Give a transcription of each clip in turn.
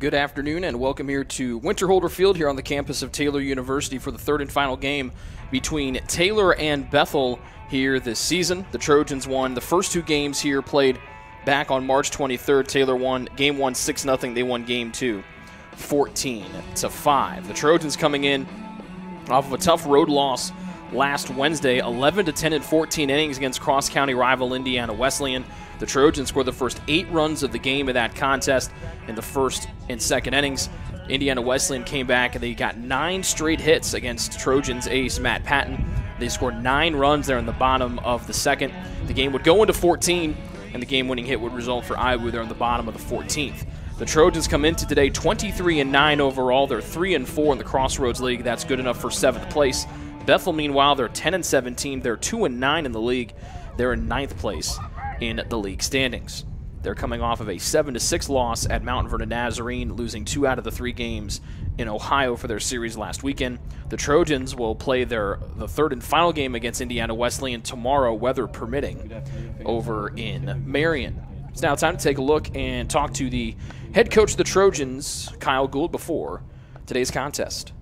good afternoon, and welcome here to Winterholder Field here on the campus of Taylor University for the third and final game between Taylor and Bethel here this season. The Trojans won the first two games here, played back on March 23rd. Taylor won game 1 6-0. They won game 2 14-5. The Trojans coming in off of a tough road loss last Wednesday, 11-10 in 14 innings against cross-county rival Indiana Wesleyan. The Trojans scored the first 8 runs of the game in that contest in the first and second innings. Indiana Wesleyan came back and they got 9 straight hits against Trojans ace Matt Patton. They scored 9 runs there in the bottom of the second. The game would go into 14, and the game-winning hit would result for Iowa there in the bottom of the 14th. The Trojans come into today 23-9 overall. They're 3-4 in the Crossroads League. That's good enough for 7th place. Bethel, meanwhile, they're 10-17. They're 2-9 in the league. They're in 9th place in the league standings. They're coming off of a 7-6 loss at Mount Vernon Nazarene, losing 2 out of the 3 games in Ohio for their series last weekend. The Trojans will play the third and final game against Indiana Wesleyan tomorrow, weather permitting, over in Marion. It's now time to take a look and talk to the head coach of the Trojans, Kyle Gould, before today's contest.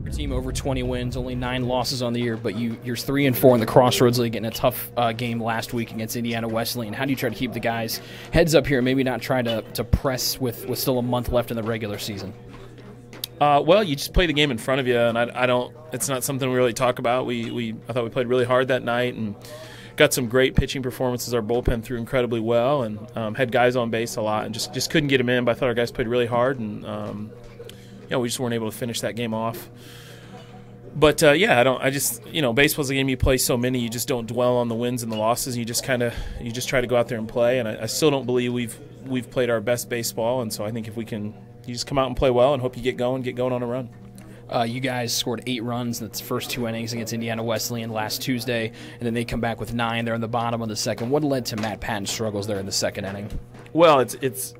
Your team over 20 wins, only 9 losses on the year, but you're 3-4 in the Crossroads League in a tough game last week against Indiana Wesleyan. How do you try to keep the guys' heads up here and maybe not try to press with still a month left in the regular season? Well, you just play the game in front of you, and I don't. It's not something we really talk about. I thought we played really hard that night and got some great pitching performances. Our bullpen threw incredibly well and had guys on base a lot, and just couldn't get them in. But I thought our guys played really hard, and we just weren't able to finish that game off. But baseball's a game you play so many, you just don't dwell on the wins and the losses. You just try to go out there and play. And I still don't believe we've played our best baseball. And so I think if we can, you just come out and play well and hope you get going on a run. You guys scored 8 runs in the first 2 innings against Indiana Wesleyan last Tuesday, and then they come back with 9. They're in the bottom of the second. What led to Matt Patton's struggles there in the second inning? Well, it's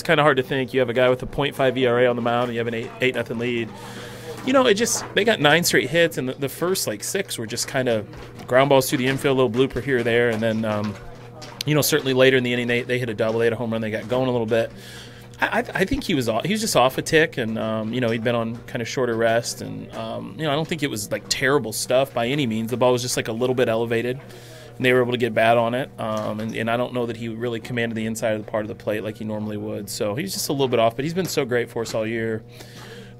kind of hard to think. You have a guy with a .5 ERA on the mound, and you have an 8-0 lead. They got 9 straight hits, and the first 6 were just kind of ground balls through the infield, a little blooper here or there, and then certainly later in the inning they hit a double, they had a home run, they got going a little bit. I think he was just off a tick, and he'd been on kind of shorter rest, and I don't think it was terrible stuff by any means. The ball was just a little bit elevated, and they were able to get bat on it, and I don't know that he really commanded the inside of the part of the plate like he normally would. So he's just a little bit off, but he's been so great for us all year.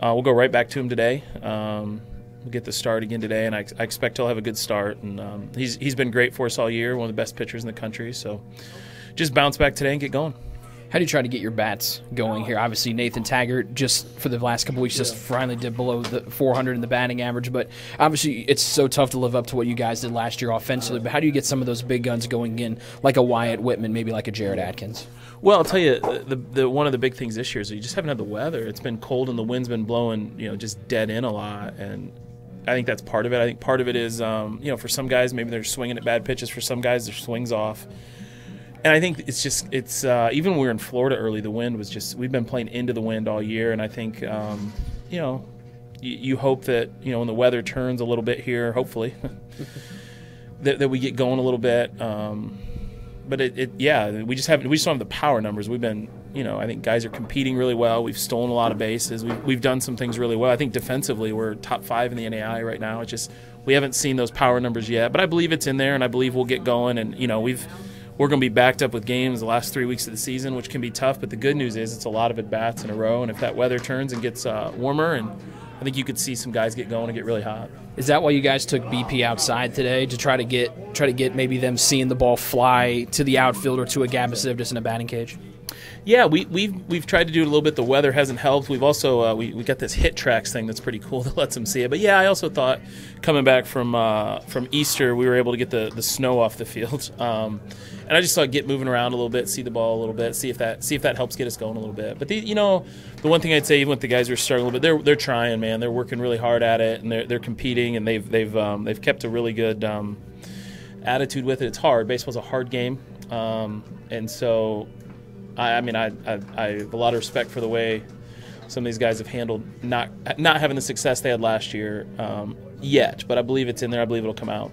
We'll go right back to him today. We'll get the start again today, and I expect he'll have a good start. And he's been great for us all year, one of the best pitchers in the country. So just bounce back today and get going. How do you try to get your bats going here? Obviously, Nathan Taggart just for the last couple weeks just finally did below the 400 in the batting average. But obviously, it's so tough to live up to what you guys did last year offensively. But how do you get some of those big guns going in, like a Wyatt Whitman, maybe like a Jared Atkins? Well, I'll tell you, the one of the big things this year is you just haven't had the weather. It's been cold and the wind's been blowing, just dead in a lot. And I think that's part of it. I think part of it is, for some guys, maybe they're swinging at bad pitches. For some guys, their swing's off. And I think it's even when we were in Florida early, the wind was we've been playing into the wind all year. And I think, you hope that, when the weather turns a little bit here, hopefully, that we get going a little bit. But we just don't have the power numbers. We've been, I think guys are competing really well. We've stolen a lot of bases. We've done some things really well. I think defensively we're top 5 in the NAI right now. It's just we haven't seen those power numbers yet. But I believe it's in there, and I believe we'll get going. And we're going to be backed up with games the last 3 weeks of the season, which can be tough. But the good news is it's a lot of at-bats in a row. And if that weather turns and gets warmer, and I think you could see some guys get going and get really hot. Is that why you guys took BP outside today to try to get maybe them seeing the ball fly to the outfield or to a Gabasiv just in a batting cage? Yeah, we've tried to do it a little bit. The weather hasn't helped. We've also we got this hit tracks thing that's pretty cool that lets them see it. But yeah, I also thought coming back from Easter, we were able to get the snow off the field, and I just thought get moving around a little bit, see the ball a little bit, see if that helps get us going a little bit. But the one thing I'd say, even with the guys who are struggling a little bit, they're trying, man. They're working really hard at it, and they're competing, and they've kept a really good attitude with it. It's hard. Baseball's a hard game, and so. I have a lot of respect for the way some of these guys have handled not having the success they had last year yet, but I believe it's in there. I believe it'll come out.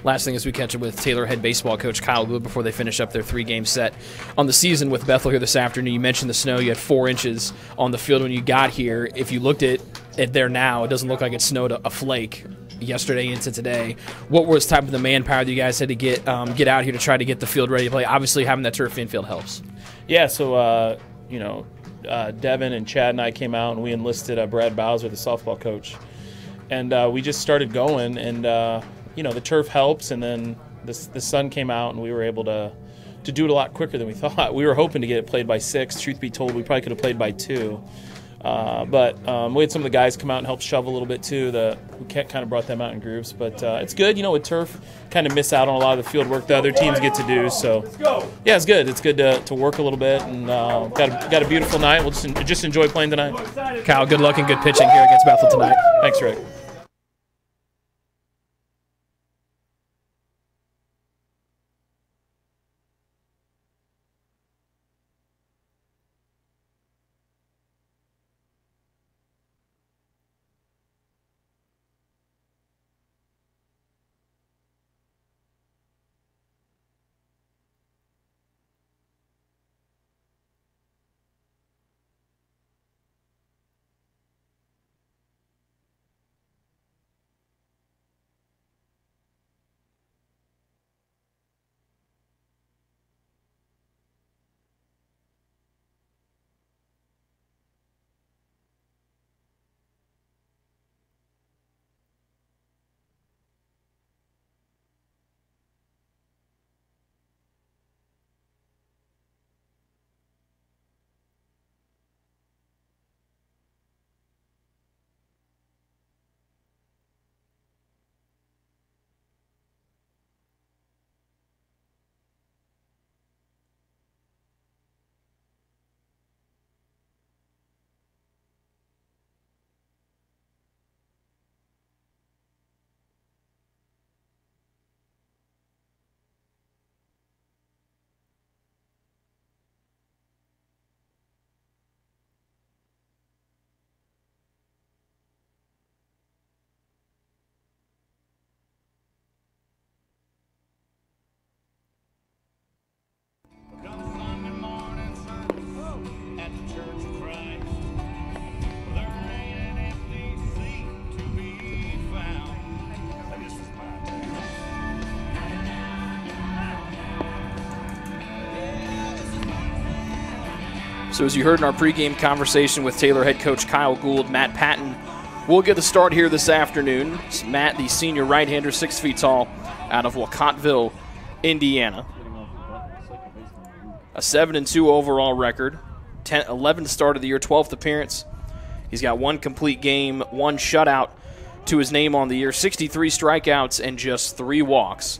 Last thing is we catch up with Taylor head baseball coach Kyle Gould before they finish up their 3-game set on the season with Bethel here this afternoon. You mentioned the snow. You had 4 inches on the field when you got here. If you looked at it there now, it doesn't look like it snowed a flake yesterday into today. What was type of the manpower that you guys had to get out here to try to get the field ready to play? Obviously, having that turf infield helps. Yeah, so, Devin and Chad and I came out and we enlisted Brad Bowser, the softball coach. And we just started going, and, the turf helps, and then the sun came out, and we were able to do it a lot quicker than we thought. We were hoping to get it played by 6. Truth be told, we probably could have played by 2. But we had some of the guys come out and help shovel a little bit too. We kind of brought them out in groups, but it's good. With turf, kind of miss out on a lot of the field work the other teams get to do. So yeah, it's good. It's good to work a little bit, and got a beautiful night. We'll just enjoy playing tonight. Kyle, good luck and good pitching here against Bethel tonight. Thanks, Rick. So as you heard in our pregame conversation with Taylor head coach Kyle Gould, Matt Patton will get the start here this afternoon. It's Matt, the senior right-hander, 6 feet tall, out of Wacotville, Indiana. A 7-2 overall record, 11th start of the year, 12th appearance. He's got 1 complete game, 1 shutout to his name on the year, 63 strikeouts, and just 3 walks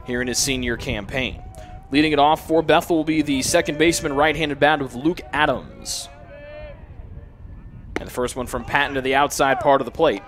here in his senior campaign. Leading it off for Bethel will be the second baseman, right-handed batter with Luke Adams. And the first one from Patton to the outside part of the plate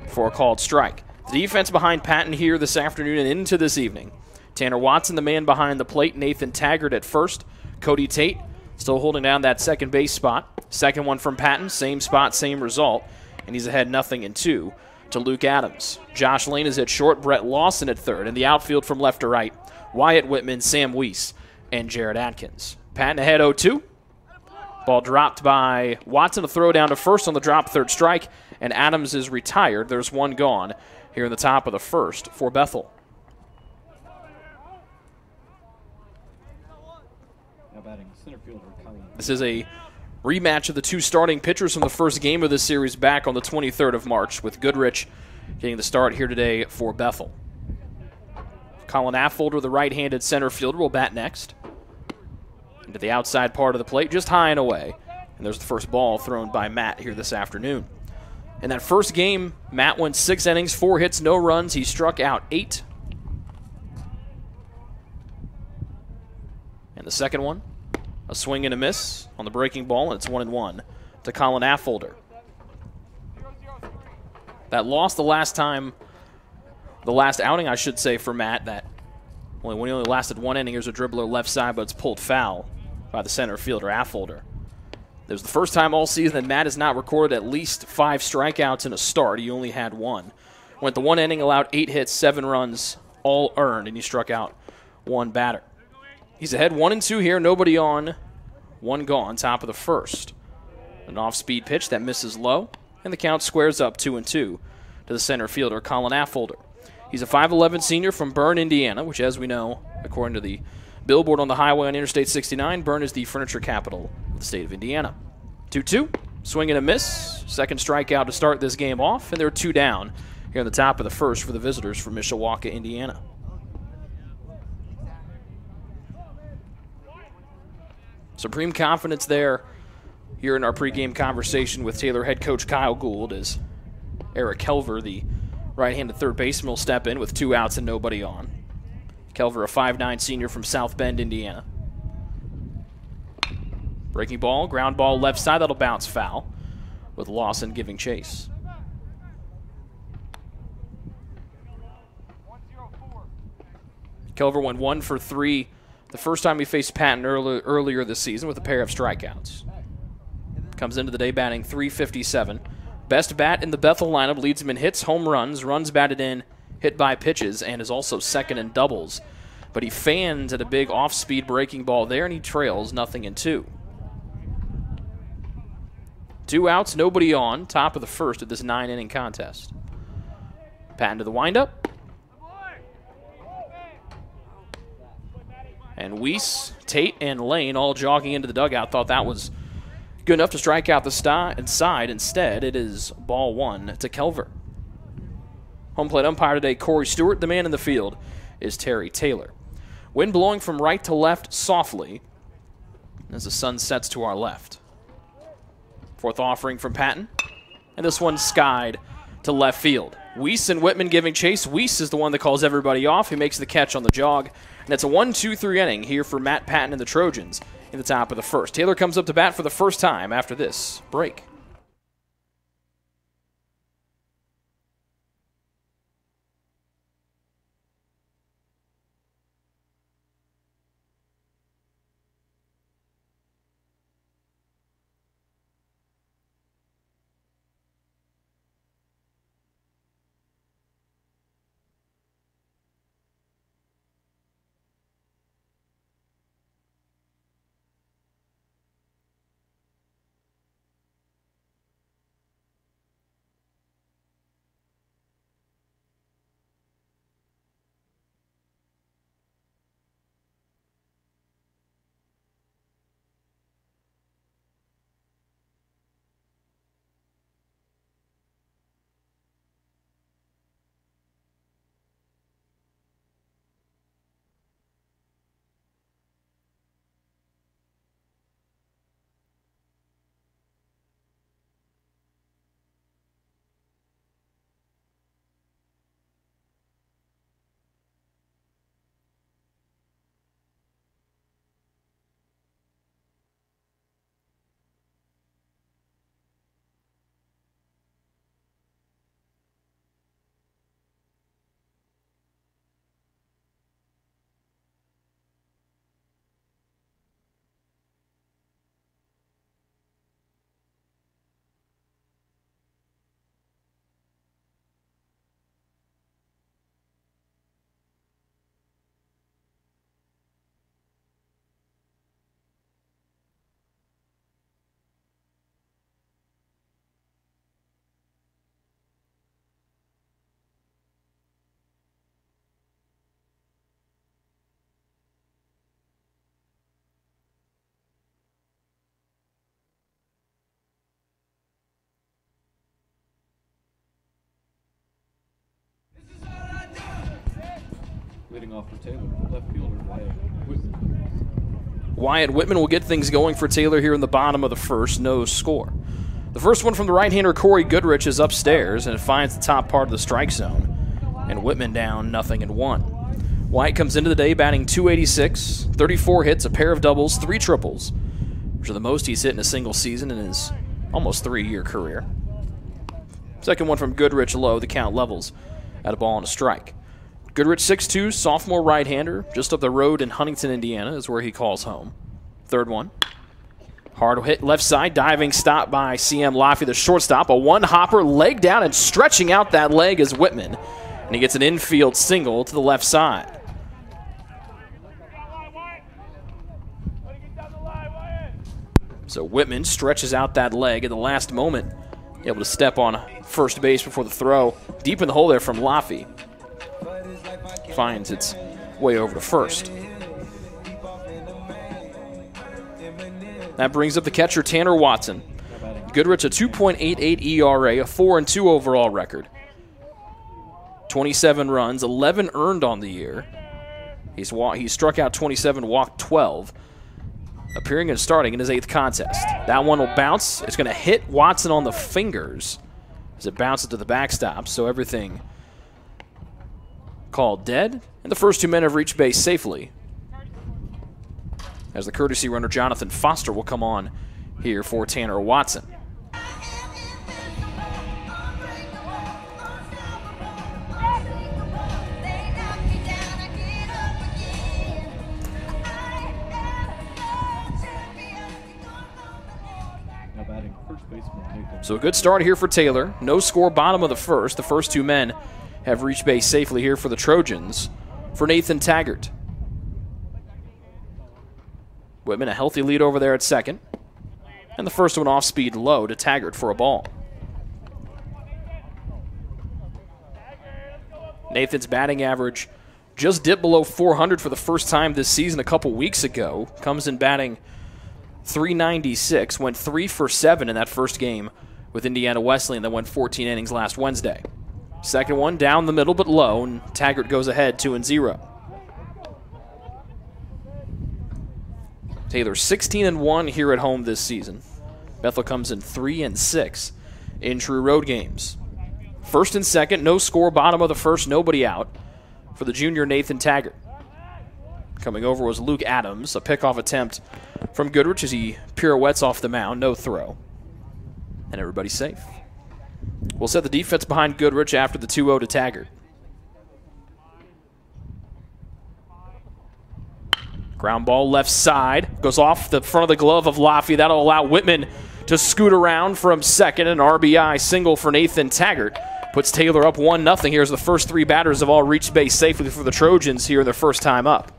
for a called strike. The defense behind Patton here this afternoon and into this evening. Tanner Watson, the man behind the plate. Nathan Taggart at first. Cody Tate still holding down that second base spot. Second one from Patton, same spot, same result. And he's ahead 0-2 to Luke Adams. Josh Lane is at short. Brett Lawson at third. And the outfield from left to right, Wyatt Whitman, Sam Weiss, and Jared Atkins. Patton ahead 0-2. Ball dropped by Watson. A throw down to first on the drop, third strike, and Adams is retired. There's 1 gone here in the top of the first for Bethel. Now batting center fielder Colin. This is a rematch of the 2 starting pitchers from the first game of this series back on the 23rd of March, with Goodrich getting the start here today for Bethel. Colin Affolter, the right-handed center fielder, will bat next. Into the outside part of the plate, just high and away. And there's the first ball thrown by Matt here this afternoon. In that first game, Matt went 6 innings, 4 hits, no runs. He struck out 8. And the second one, a swing and a miss on the breaking ball, and it's 1-1 to Colin Affolter. That loss the last outing, I should say, for Matt, that when he only lasted 1 inning. Here's a dribbler left side, but it's pulled foul by the center fielder, Affolter. It was the first time all season that Matt has not recorded at least 5 strikeouts in a start. He only had 1. Went the 1 inning, allowed 8 hits, 7 runs, all earned, and he struck out one batter. He's ahead 1-2 here, nobody on, one gone, top of the first. An off-speed pitch that misses low, and the count squares up 2-2 to the center fielder, Colin Affolter. He's a 5'11 senior from Bern, Indiana, which, as we know, according to the billboard on the highway on Interstate 69, Bern is the furniture capital of the state of Indiana. 2-2, swing and a miss. Second strikeout to start this game off, and they're 2 down here in the top of the first for the visitors from Mishawaka, Indiana. Supreme confidence there here in our pregame conversation with Taylor head coach Kyle Gould as Eric Kelver, the right-handed third baseman, will step in with 2 outs and nobody on. Kelver, a 5'9 senior from South Bend, Indiana. Breaking ball, ground ball left side, that'll bounce foul with Lawson giving chase. Kelver went 1 for 3 the first time he faced Patton earlier this season with a pair of strikeouts. Comes into the day batting .357. Best bat in the Bethel lineup, leads him in hits, home runs, runs batted in, hit by pitches, and is also second in doubles. But he fans at a big off-speed breaking ball there, and he trails 0-2. 2 outs, nobody on, top of the first of this 9-inning contest. Patton to the windup. And Weiss, Tate, and Lane all jogging into the dugout. Thought that was good enough to strike out the side. Instead, it is ball 1 to Kelver. Home plate umpire today, Corey Stewart. The man in the field is Terry Taylor. Wind blowing from right to left softly as the sun sets to our left. Fourth offering from Patton, and this one skied to left field. Weiss and Whitman giving chase. Weiss is the one that calls everybody off. He makes the catch on the jog, and it's a 1-2-3 inning here for Matt Patton and the Trojans in the top of the first. Taylor comes up to bat for the first time after this break. Leading off for Taylor, left fielder Wyatt Whitman. Wyatt Whitman will get things going for Taylor here in the bottom of the first. No score. The first one from the right-hander Corey Goodrich is upstairs, and it finds the top part of the strike zone. And Whitman down 0-1. Wyatt comes into the day batting .286, 34 hits, a pair of doubles, 3 triples, which are the most he's hit in a single season in his almost 3-year career. Second one from Goodrich low, the count levels at a ball and a strike. Goodrich 6'2", sophomore right-hander, just up the road in Huntington, Indiana, is where he calls home. Third one. Hard hit left side, diving stop by C.M. Laffey, the shortstop. A one-hopper, leg down, and stretching out that leg is Whitman. And And he gets an infield single to the left side. So Whitman stretches out that leg at the last moment, able to step on first base before the throw. Deep in the hole there from Laffey. Finds its way over to first. That brings up the catcher, Tanner Watson. Goodrich, a 2.88 ERA, a 4-2 overall record. 27 runs, 11 earned on the year. He struck out 27, walked 12. Appearing and starting in his 8th contest. That one will bounce. It's going to hit Watson on the fingers as it bounces to the backstop. So everything called dead. And the first 2 men have reached base safely. As the courtesy runner, Jonathan Foster, will come on here for Tanner Watson. So a good start here for Taylor. No score, bottom of the first. The first 2 men have reached base safely here for the Trojans. For Nathan Taggart. Whitman, a healthy lead over there at second. And the first one off speed low to Taggart for a ball. Nathan's batting average just dipped below 400 for the first time this season a couple weeks ago. Comes in batting .396, went 3 for 7 in that first game with Indiana Wesleyan that went 14 innings last Wednesday. Second one down the middle but low, and Taggart goes ahead 2-0. Taylor 16-1 here at home this season. Bethel comes in 3-6 in true road games. First and second, no score, bottom of the first, nobody out for the junior Nathan Taggart. Coming over was Luke Adams, a pickoff attempt from Goodrich as he pirouettes off the mound, no throw. And everybody's safe. We'll set the defense behind Goodrich after the 2-0 to Taggart. Ground ball left side, goes off the front of the glove of Laffey. That'll allow Whitman to scoot around from second. An RBI single for Nathan Taggart puts Taylor up 1-0. Here's the first 3 batters have all reached base safely for the Trojans here their first time up.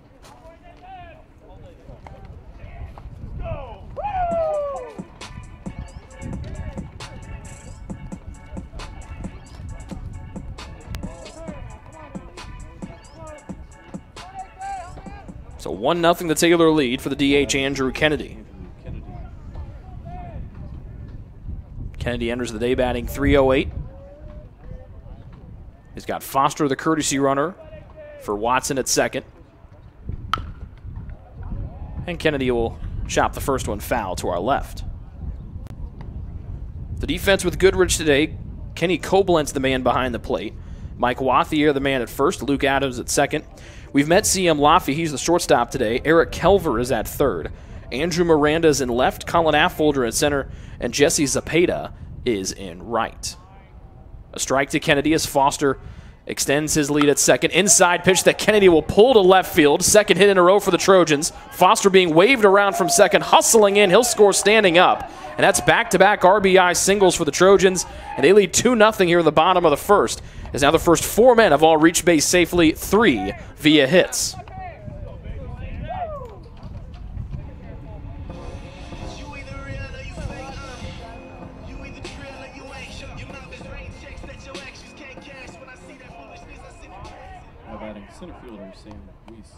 So 1-0 the Taylor lead for the DH Andrew Kennedy. Kennedy enters the day batting .308. He's got Foster, the courtesy runner, for Watson at second. And Kennedy will chop the first one foul to our left. The defense with Goodrich today, Kenny Koblentz the man behind the plate. Mike Wathier the man at first, Luke Adams at second. We've met C.M. Laffey, he's the shortstop today. Eric Kelver is at third. Andrew Miranda is in left, Colin Affolter at center, and Jesse Zapata is in right. A strike to Kennedy as Foster extends his lead at second. Inside pitch that Kennedy will pull to left field. Second hit in a row for the Trojans. Foster being waved around from second, hustling in. He'll score standing up. And that's back-to-back RBI singles for the Trojans. And they lead 2-0 here in the bottom of the first. As now the first 4 men have all reached base safely, 3 via hits. Center fielder Sam Weiss.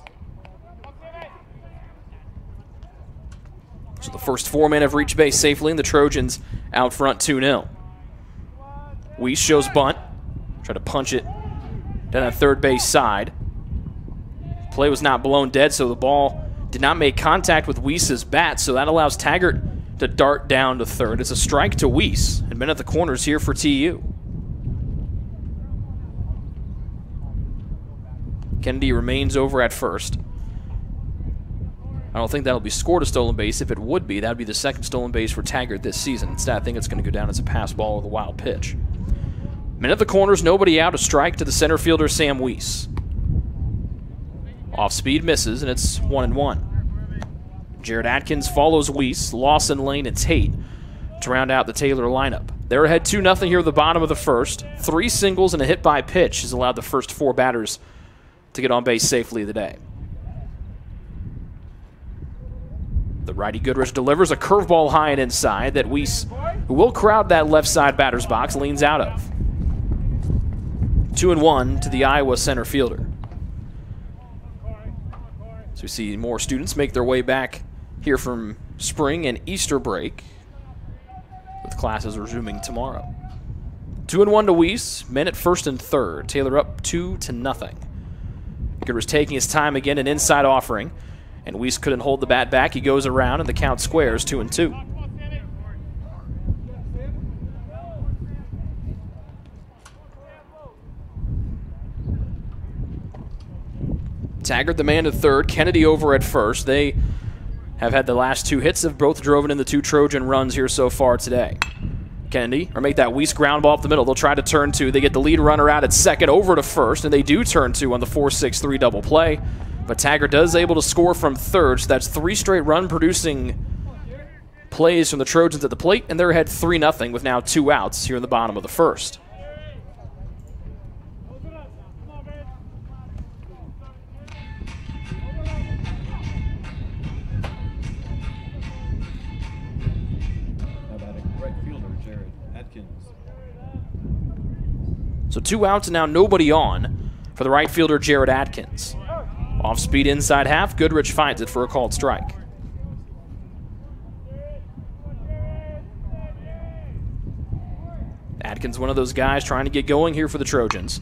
So the first 4 men have reached base safely, and the Trojans out front 2-0. Weiss shows bunt. Try to punch it down that third base side. Play was not blown dead, so the ball did not make contact with Weiss's bat, so that allows Taggart to dart down to third. It's a strike to Weiss, and men at the corners here for TU. Kennedy remains over at first. I don't think that'll be scored a stolen base. If it would be, that would be the second stolen base for Taggart this season. Instead, I think it's going to go down as a pass ball with a wild pitch. Men at the corners, nobody out. A strike to the center fielder, Sam Weiss. Off speed misses, and it's 1-1. Jared Atkins follows Weiss, Lawson, Lane, and Tate to round out the Taylor lineup. They're ahead 2-0 here at the bottom of the first. 3 singles and a hit by pitch has allowed the first 4 batters to get on base safely today. The righty Goodrich delivers a curveball high and inside that Weiss, who will crowd that left side batter's box, leans out of. 2-1 to the Iowa center fielder. So we see more students make their way back here from spring and Easter break, with classes resuming tomorrow. 2-1 to Weiss, men at first and third. Taylor up 2-0. Goodrich taking his time again, an inside offering, and Weiss couldn't hold the bat back. He goes around, and the count squares 2-2. Taggart, the man at third, Kennedy over at first. They have had the last 2 hits, have both driven in the 2 Trojan runs here so far today. Kennedy, or make that Weiss ground ball up the middle. They'll try to turn 2. They get the lead runner out at second over to first, and they do turn 2 on the 4-6-3 double play. But Taggart does able to score from third, so that's 3 straight run-producing plays from the Trojans at the plate, and they're ahead 3-0 with now 2 outs here in the bottom of the first. So 2 outs and now nobody on for the right fielder, Jared Atkins. Off speed inside half, Goodrich finds it for a called strike. Atkins, one of those guys trying to get going here for the Trojans.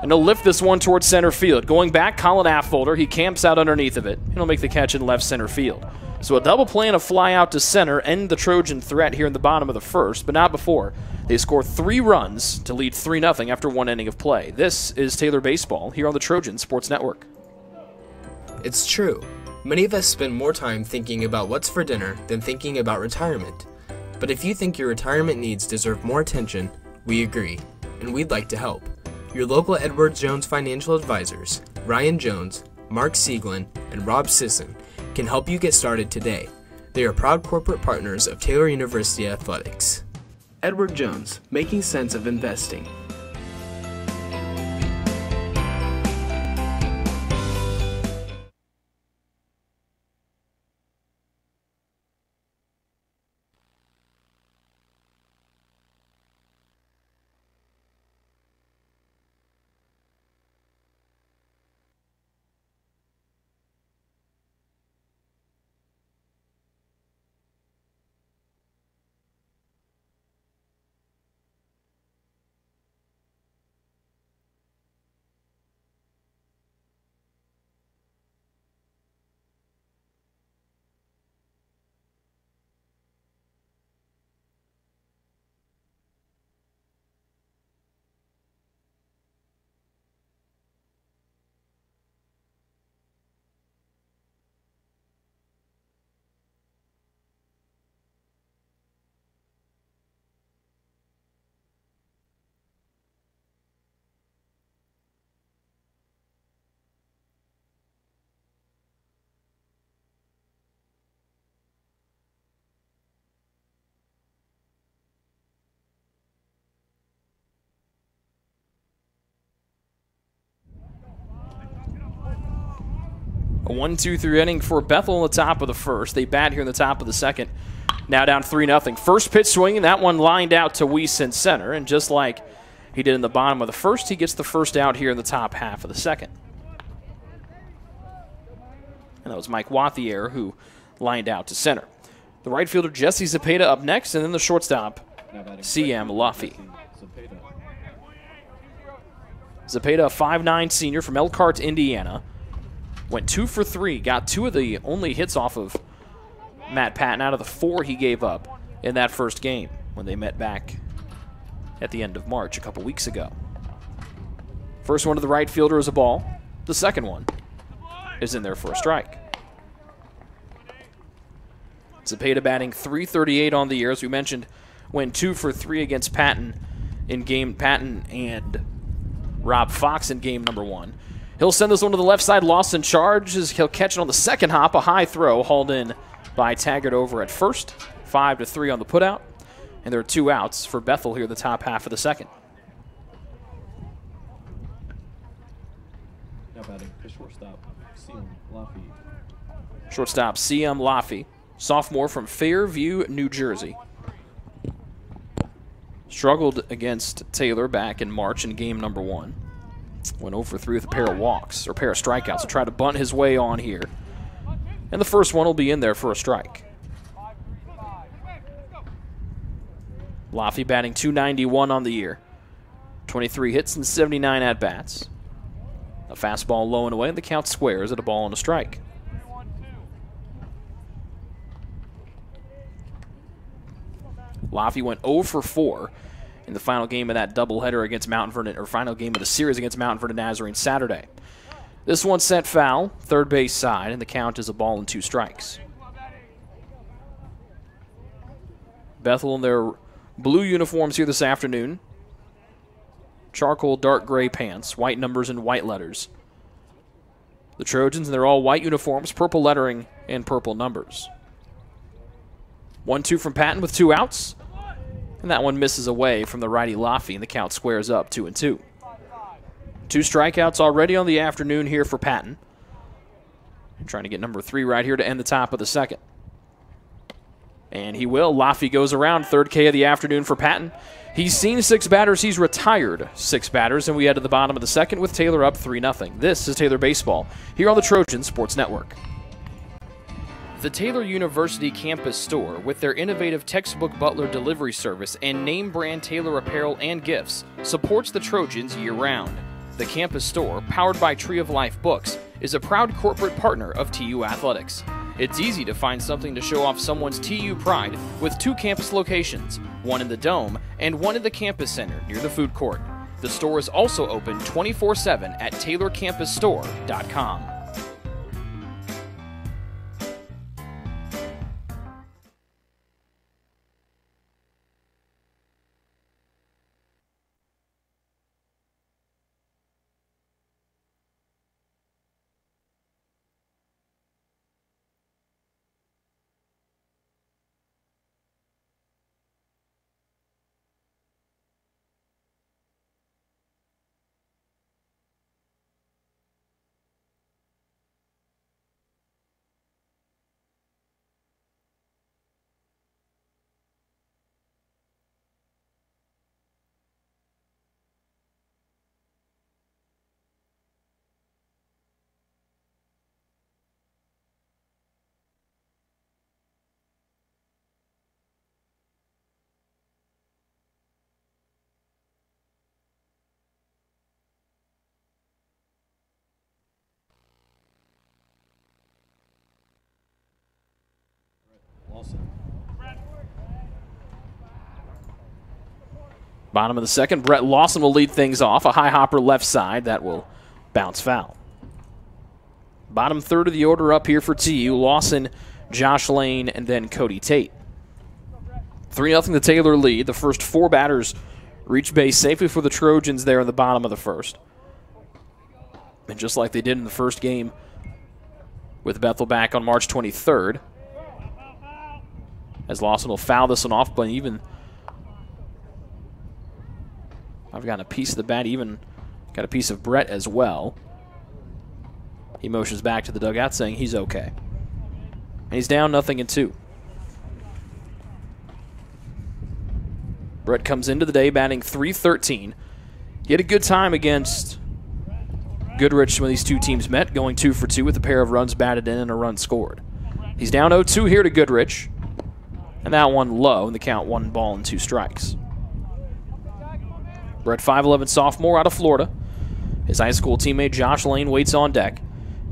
And he'll lift this one towards center field. Going back, Colin Affolter. He camps out underneath of it. He'll make the catch in left center field. So a double play and a fly out to center end the Trojan threat here in the bottom of the first, but not before. They score 3 runs to lead 3-0 after 1 inning of play. This is Taylor Baseball here on the Trojan Sports Network. It's true. Many of us spend more time thinking about what's for dinner than thinking about retirement. But if you think your retirement needs deserve more attention, we agree, and we'd like to help. Your local Edward Jones financial advisors, Ryan Jones, Mark Sieglin, and Rob Sisson, can help you get started today. They are proud corporate partners of Taylor University Athletics. Edward Jones, making sense of investing. A 1-2-3 inning for Bethel in the top of the first. They bat here in the top of the second. Now down 3-0. First pitch swinging, that one lined out to Weiss in center. And just like he did in the bottom of the first, he gets the first out here in the top half of the second. And that was Mike Wathier who lined out to center. The right fielder, Jesse Zepeda, up next, and then the shortstop, C.M. Luffy. Zepeda, a 5'9" senior from Elkhart, Indiana. Went 2 for 3, got 2 of the only hits off of Matt Patton out of the 4 he gave up in that first game when they met back at the end of March a couple weeks ago. First one to the right fielder is a ball. The second one is in there for a strike. Zepeda batting .338 on the year. As we mentioned, went 2 for 3 against Patton in game Patton and Rob Fox in game number 1. He'll send this one to the left side. Lawson charges. He'll catch it on the second hop. A high throw hauled in by Taggart over at first. 5-3 on the putout. And there are 2 outs for Bethel here the top half of the second. Now batting for shortstop, Siam Laffy. Shortstop Siam Laffy, sophomore from Fairview, New Jersey. Struggled against Taylor back in March in game number 1. Went 0 for 3 with a pair of walks, or a pair of strikeouts, to try to bunt his way on here. And the first one will be in there for a strike. Laffy batting .291 on the year. 23 hits and 79 at-bats. A fastball low and away, and the count squares at a ball and a strike. Laffy went 0 for 4 in the final game of that doubleheader against Mount Vernon, or final game of the series against Mount Vernon Nazarene Saturday. This one sent foul, third base side, and the count is a ball and 2 strikes. Bethel in their blue uniforms here this afternoon. Charcoal dark gray pants, white numbers and white letters. The Trojans in their all white uniforms, purple lettering and purple numbers. 1-2 from Patton with 2 outs. And that one misses away from the righty Laffy, and the count squares up 2-2. 2 strikeouts already on the afternoon here for Patton. Trying to get number 3 right here to end the top of the second. And he will. Laffy goes around, third K of the afternoon for Patton. He's seen 6 batters. He's retired 6 batters, and we head to the bottom of the second with Taylor up 3-0. This is Taylor Baseball here on the Trojan Sports Network. The Taylor University campus store, with their innovative textbook butler delivery service and name brand Taylor apparel and gifts, supports the Trojans year-round. The campus store, powered by Tree of Life Books, is a proud corporate partner of TU Athletics. It's easy to find something to show off someone's TU pride with 2 campus locations, one in the Dome and one in the campus center near the food court. The store is also open 24/7 at TaylorCampusStore.com. Bottom of the second, Brett Lawson will lead things off. A high hopper left side that will bounce foul. Bottom third of the order up here for TU. Lawson, Josh Lane, and then Cody Tate. 3-0 the Taylor lead. The first 4 batters reach base safely for the Trojans there in the bottom of the first. And just like they did in the first game with Bethel back on March 23rd, as Lawson will foul this one off, but even I've gotten a piece of the bat, even got a piece of Brett as well. He motions back to the dugout saying he's okay. And he's down 0-2. Brett comes into the day batting .313. He had a good time against Goodrich when these two teams met, going 2 for 2 with a pair of runs batted in and a run scored. He's down 0-2 here to Goodrich. And that one low, and the count 1 ball and 2 strikes. Brett, 5'11" sophomore out of Florida. His high school teammate Josh Lane waits on deck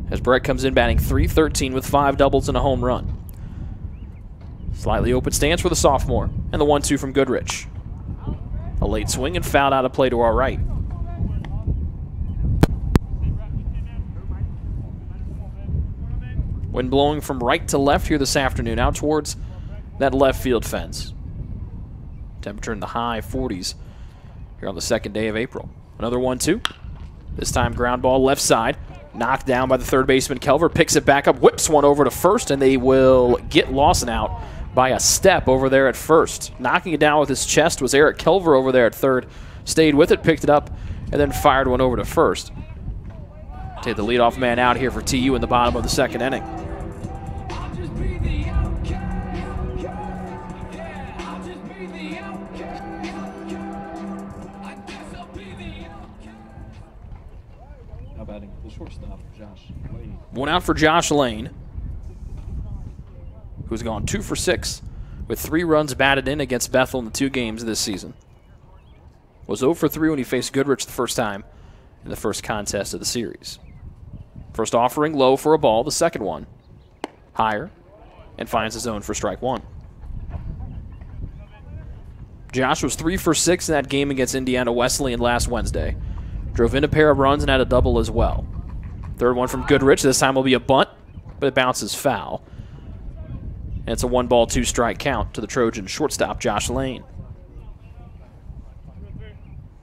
as Brett comes in batting .313 with 5 doubles and a home run. Slightly open stance for the sophomore, and the 1-2 from Goodrich. A late swing and fouled out of play to our right. Wind blowing from right to left here this afternoon, out towards that left field fence. Temperature in the high 40s here on the second day of April. Another 1-2. This time ground ball left side. Knocked down by the third baseman Kelver. Picks it back up, whips one over to first, and they will get Lawson out by a step over there at first. Knocking it down with his chest was Eric Kelver over there at third. Stayed with it, picked it up, and then fired one over to first. Take the leadoff man out here for TU in the bottom of the second inning. Now batting the shortstop, Josh Lane. One out for Josh Lane, who's gone 2 for 6 with 3 runs batted in against Bethel in the 2 games this season. Was 0 for 3 when he faced Goodrich the first time in the first contest of the series. First offering low for a ball, the second one higher, and finds the zone for strike 1. Josh was 3 for 6 in that game against Indiana Wesleyan last Wednesday. Drove in a pair of runs and had a double as well. Third one from Goodrich. This time will be a bunt, but it bounces foul. And it's a 1-ball, 2-strike count to the Trojan shortstop, Josh Lane.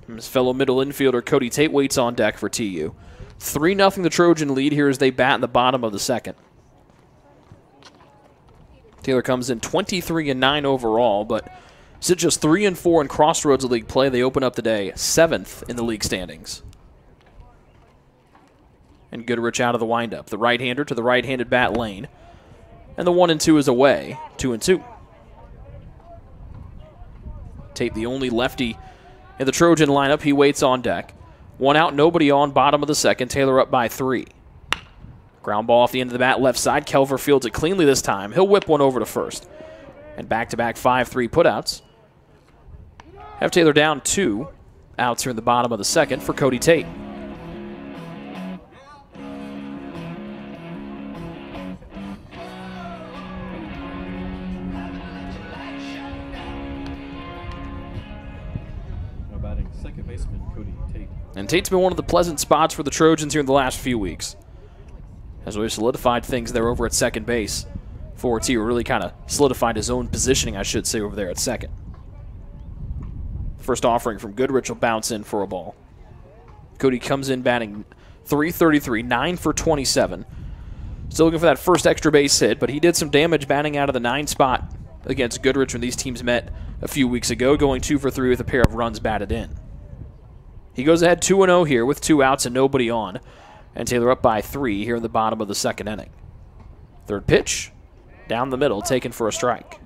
His fellow middle infielder, Cody Tate, waits on deck for TU. 3-0 the Trojan lead here as they bat in the bottom of the second. Taylor comes in 23-9 overall, but sits just 3-4 in Crossroads League play. They open up the day 7th in the league standings. And Goodrich out of the windup. The right-hander to the right-handed bat Lane. And the 1-2 is away, 2-2. Tate, the only lefty in the Trojan lineup, he waits on deck. 1 out, nobody on, bottom of the second. Taylor up by 3. Ground ball off the end of the bat, left side. Kelver fields it cleanly this time. He'll whip one over to first. And back-to-back 5-3 putouts have Taylor down 2 outs here in the bottom of the second for Cody Tate. Now batting second baseman, Cody Tate. And Tate's been one of the pleasant spots for the Trojans here in the last few weeks, as we've solidified things there over at second base. For TU really kind of solidified his own positioning, I should say, over there at second. First offering from Goodrich will bounce in for a ball. Cody comes in batting .333, 9 for 27. Still looking for that first extra base hit, but he did some damage batting out of the 9 spot against Goodrich when these teams met a few weeks ago, going 2 for 3 with a pair of runs batted in. He goes ahead 2-0 here with 2 outs and nobody on, and Taylor up by 3 here in the bottom of the second inning. Third pitch, down the middle, taken for a strike.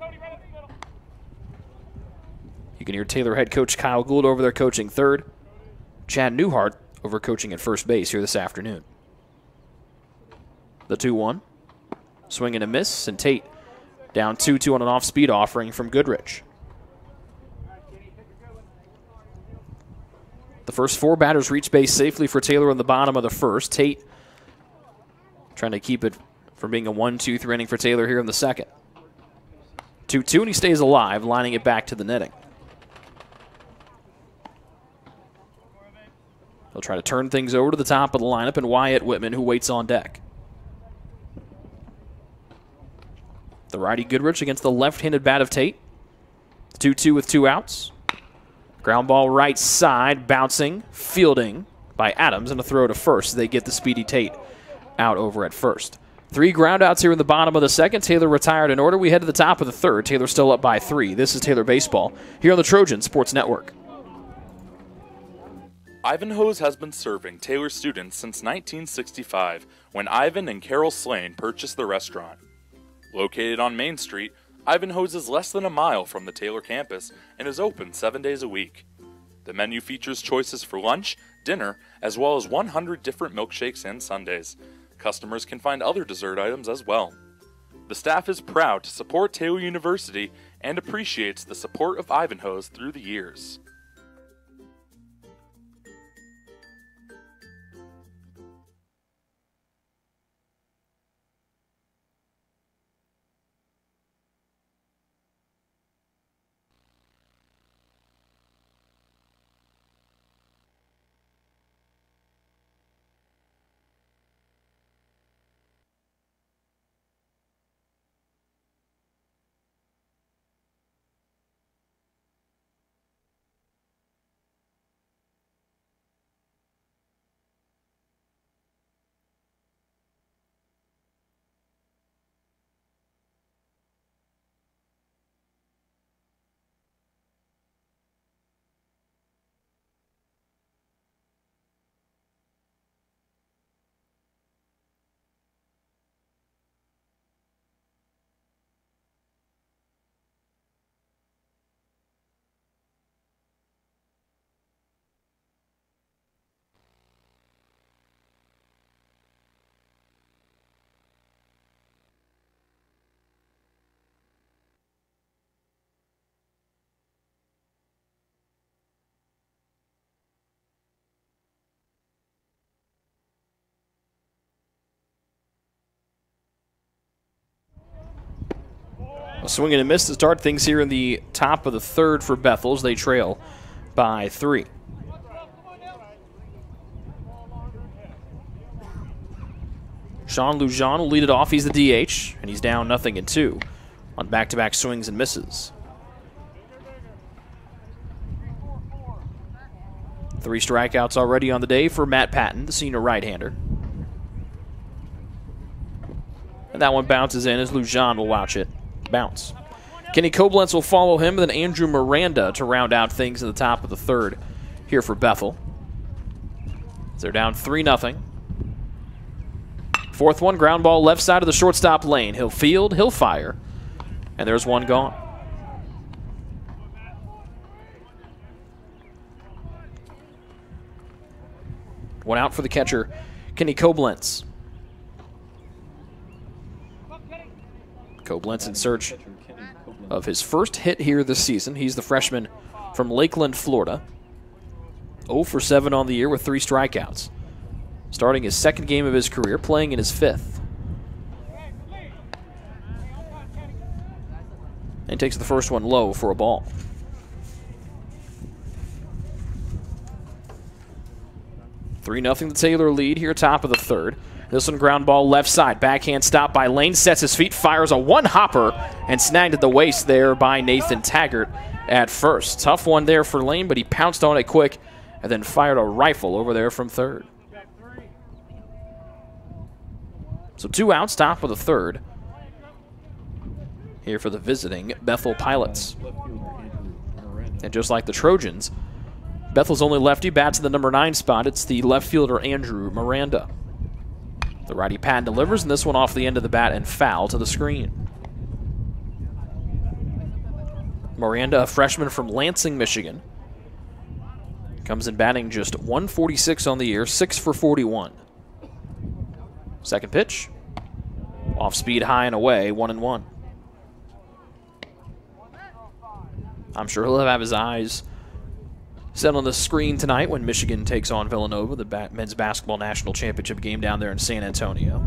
You can hear Taylor head coach Kyle Gould over there coaching third. Chad Newhart over coaching at first base here this afternoon. The 2-1. Swing and a miss, and Tate down 2-2 on an off-speed offering from Goodrich. The first 4 batters reach base safely for Taylor in the bottom of the first. Tate trying to keep it from being a 1-2-3 inning for Taylor here in the second. 2-2, and he stays alive, lining it back to the netting. He'll try to turn things over to the top of the lineup, and Wyatt Whitman, who waits on deck. The righty Goodrich against the left-handed bat of Tate. 2-2 with 2 outs. Ground ball right side, bouncing, fielding by Adams, and a throw to first. They get the speedy Tate out over at first. 3 ground outs here in the bottom of the second. Taylor retired in order. We head to the top of the third. Taylor still up by 3. This is Taylor Baseball here on the Trojan Sports Network. Ivanhoe's has been serving Taylor students since 1965, when Ivan and Carol Slane purchased the restaurant. Located on Main Street, Ivanhoe's is less than a mile from the Taylor campus and is open 7 days a week. The menu features choices for lunch, dinner, as well as 100 different milkshakes and sundaes. Customers can find other dessert items as well. The staff is proud to support Taylor University and appreciates the support of Ivanhoe's through the years. swing and a miss to start things here in the top of the third for Bethel as they trail by 3. Sean Lujan will lead it off. He's the DH, and he's down 0-2 on back-to-back swings and misses. 3 strikeouts already on the day for Matt Patton, the senior right-hander. And that one bounces in as Lujan will watch it bounce. Kenny Koblenz will follow him, and then Andrew Miranda to round out things at the top of the third here for Bethel. They're down 3-0. Fourth one, ground ball left side of the shortstop lane. He'll field, he'll fire, and there's one gone. One out for the catcher, Kenny Koblenz. Koblenz in search of his first hit here this season. He's the freshman from Lakeland, Florida. 0 for 7 on the year with 3 strikeouts. Starting his second game of his career, playing in his 5th. And takes the first one low for a ball. Three 0 the Taylor lead here, top of the third. This one ground ball left side. Backhand stop by Lane. Sets his feet, fires a one-hopper, and snagged at the waist there by Nathan Taggart at first. Tough one there for Lane, but he pounced on it quick and then fired a rifle over there from third. So 2 outs, top of the third. Here for the visiting Bethel Pilots. And just like the Trojans, Bethel's only lefty bats in the number 9 spot. It's the left fielder Andrew Miranda. The righty Patton delivers, and this one off the end of the bat and foul to the screen. Miranda, a freshman from Lansing, Michigan, comes in batting just 146 on the year, 6 for 41. Second pitch, off speed, high and away, 1-1. I'm sure he'll have his eyes set on the screen tonight when Michigan takes on Villanova, the men's basketball national championship game down there in San Antonio.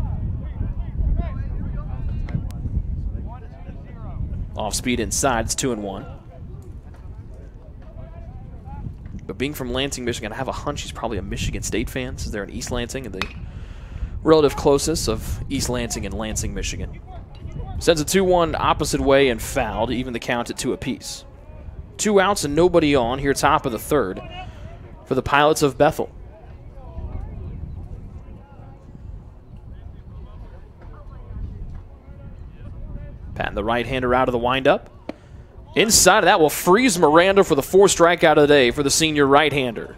Off speed inside, it's 2-1. But being from Lansing, Michigan, I have a hunch he's probably a Michigan State fan since they're in East Lansing and the relative closest of East Lansing and Lansing, Michigan. Sends a 2-1 opposite way and fouled, even the count at 2 apiece. 2 outs and nobody on here, top of the third for the Pilots of Bethel. Patton, the right-hander, out of the windup. Inside of that will freeze Miranda for the 4th strikeout of the day for the senior right-hander.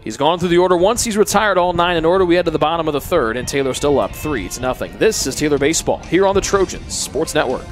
He's gone through the order once. He's retired all 9 in order. We head to the bottom of the third, and Taylor's still up 3-0. This is Taylor Baseball here on the Trojans Sports Network.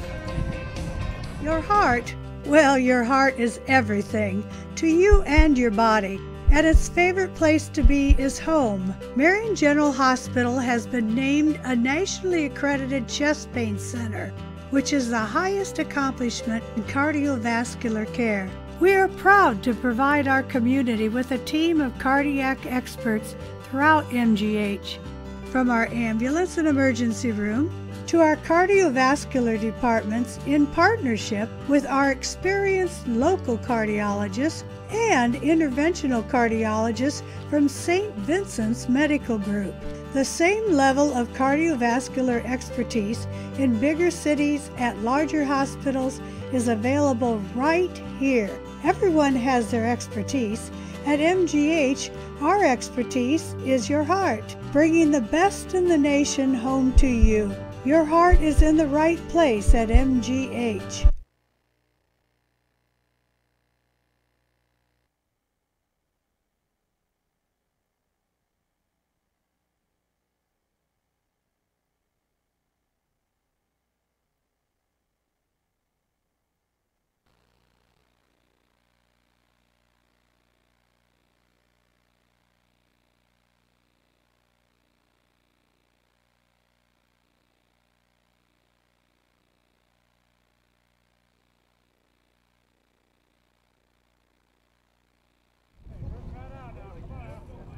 Your heart. Well, your heart is everything to you and your body, and its favorite place to be is home. Marion General Hospital has been named a nationally accredited chest pain center, which is the highest accomplishment in cardiovascular care. We are proud to provide our community with a team of cardiac experts throughout MGH. From our ambulance and emergency room to our cardiovascular departments in partnership with our experienced local cardiologists and interventional cardiologists from St. Vincent's Medical Group. The same level of cardiovascular expertise in bigger cities at larger hospitals is available right here. Everyone has their expertise. At MGH, our expertise is your heart, bringing the best in the nation home to you. Your heart is in the right place at MGH.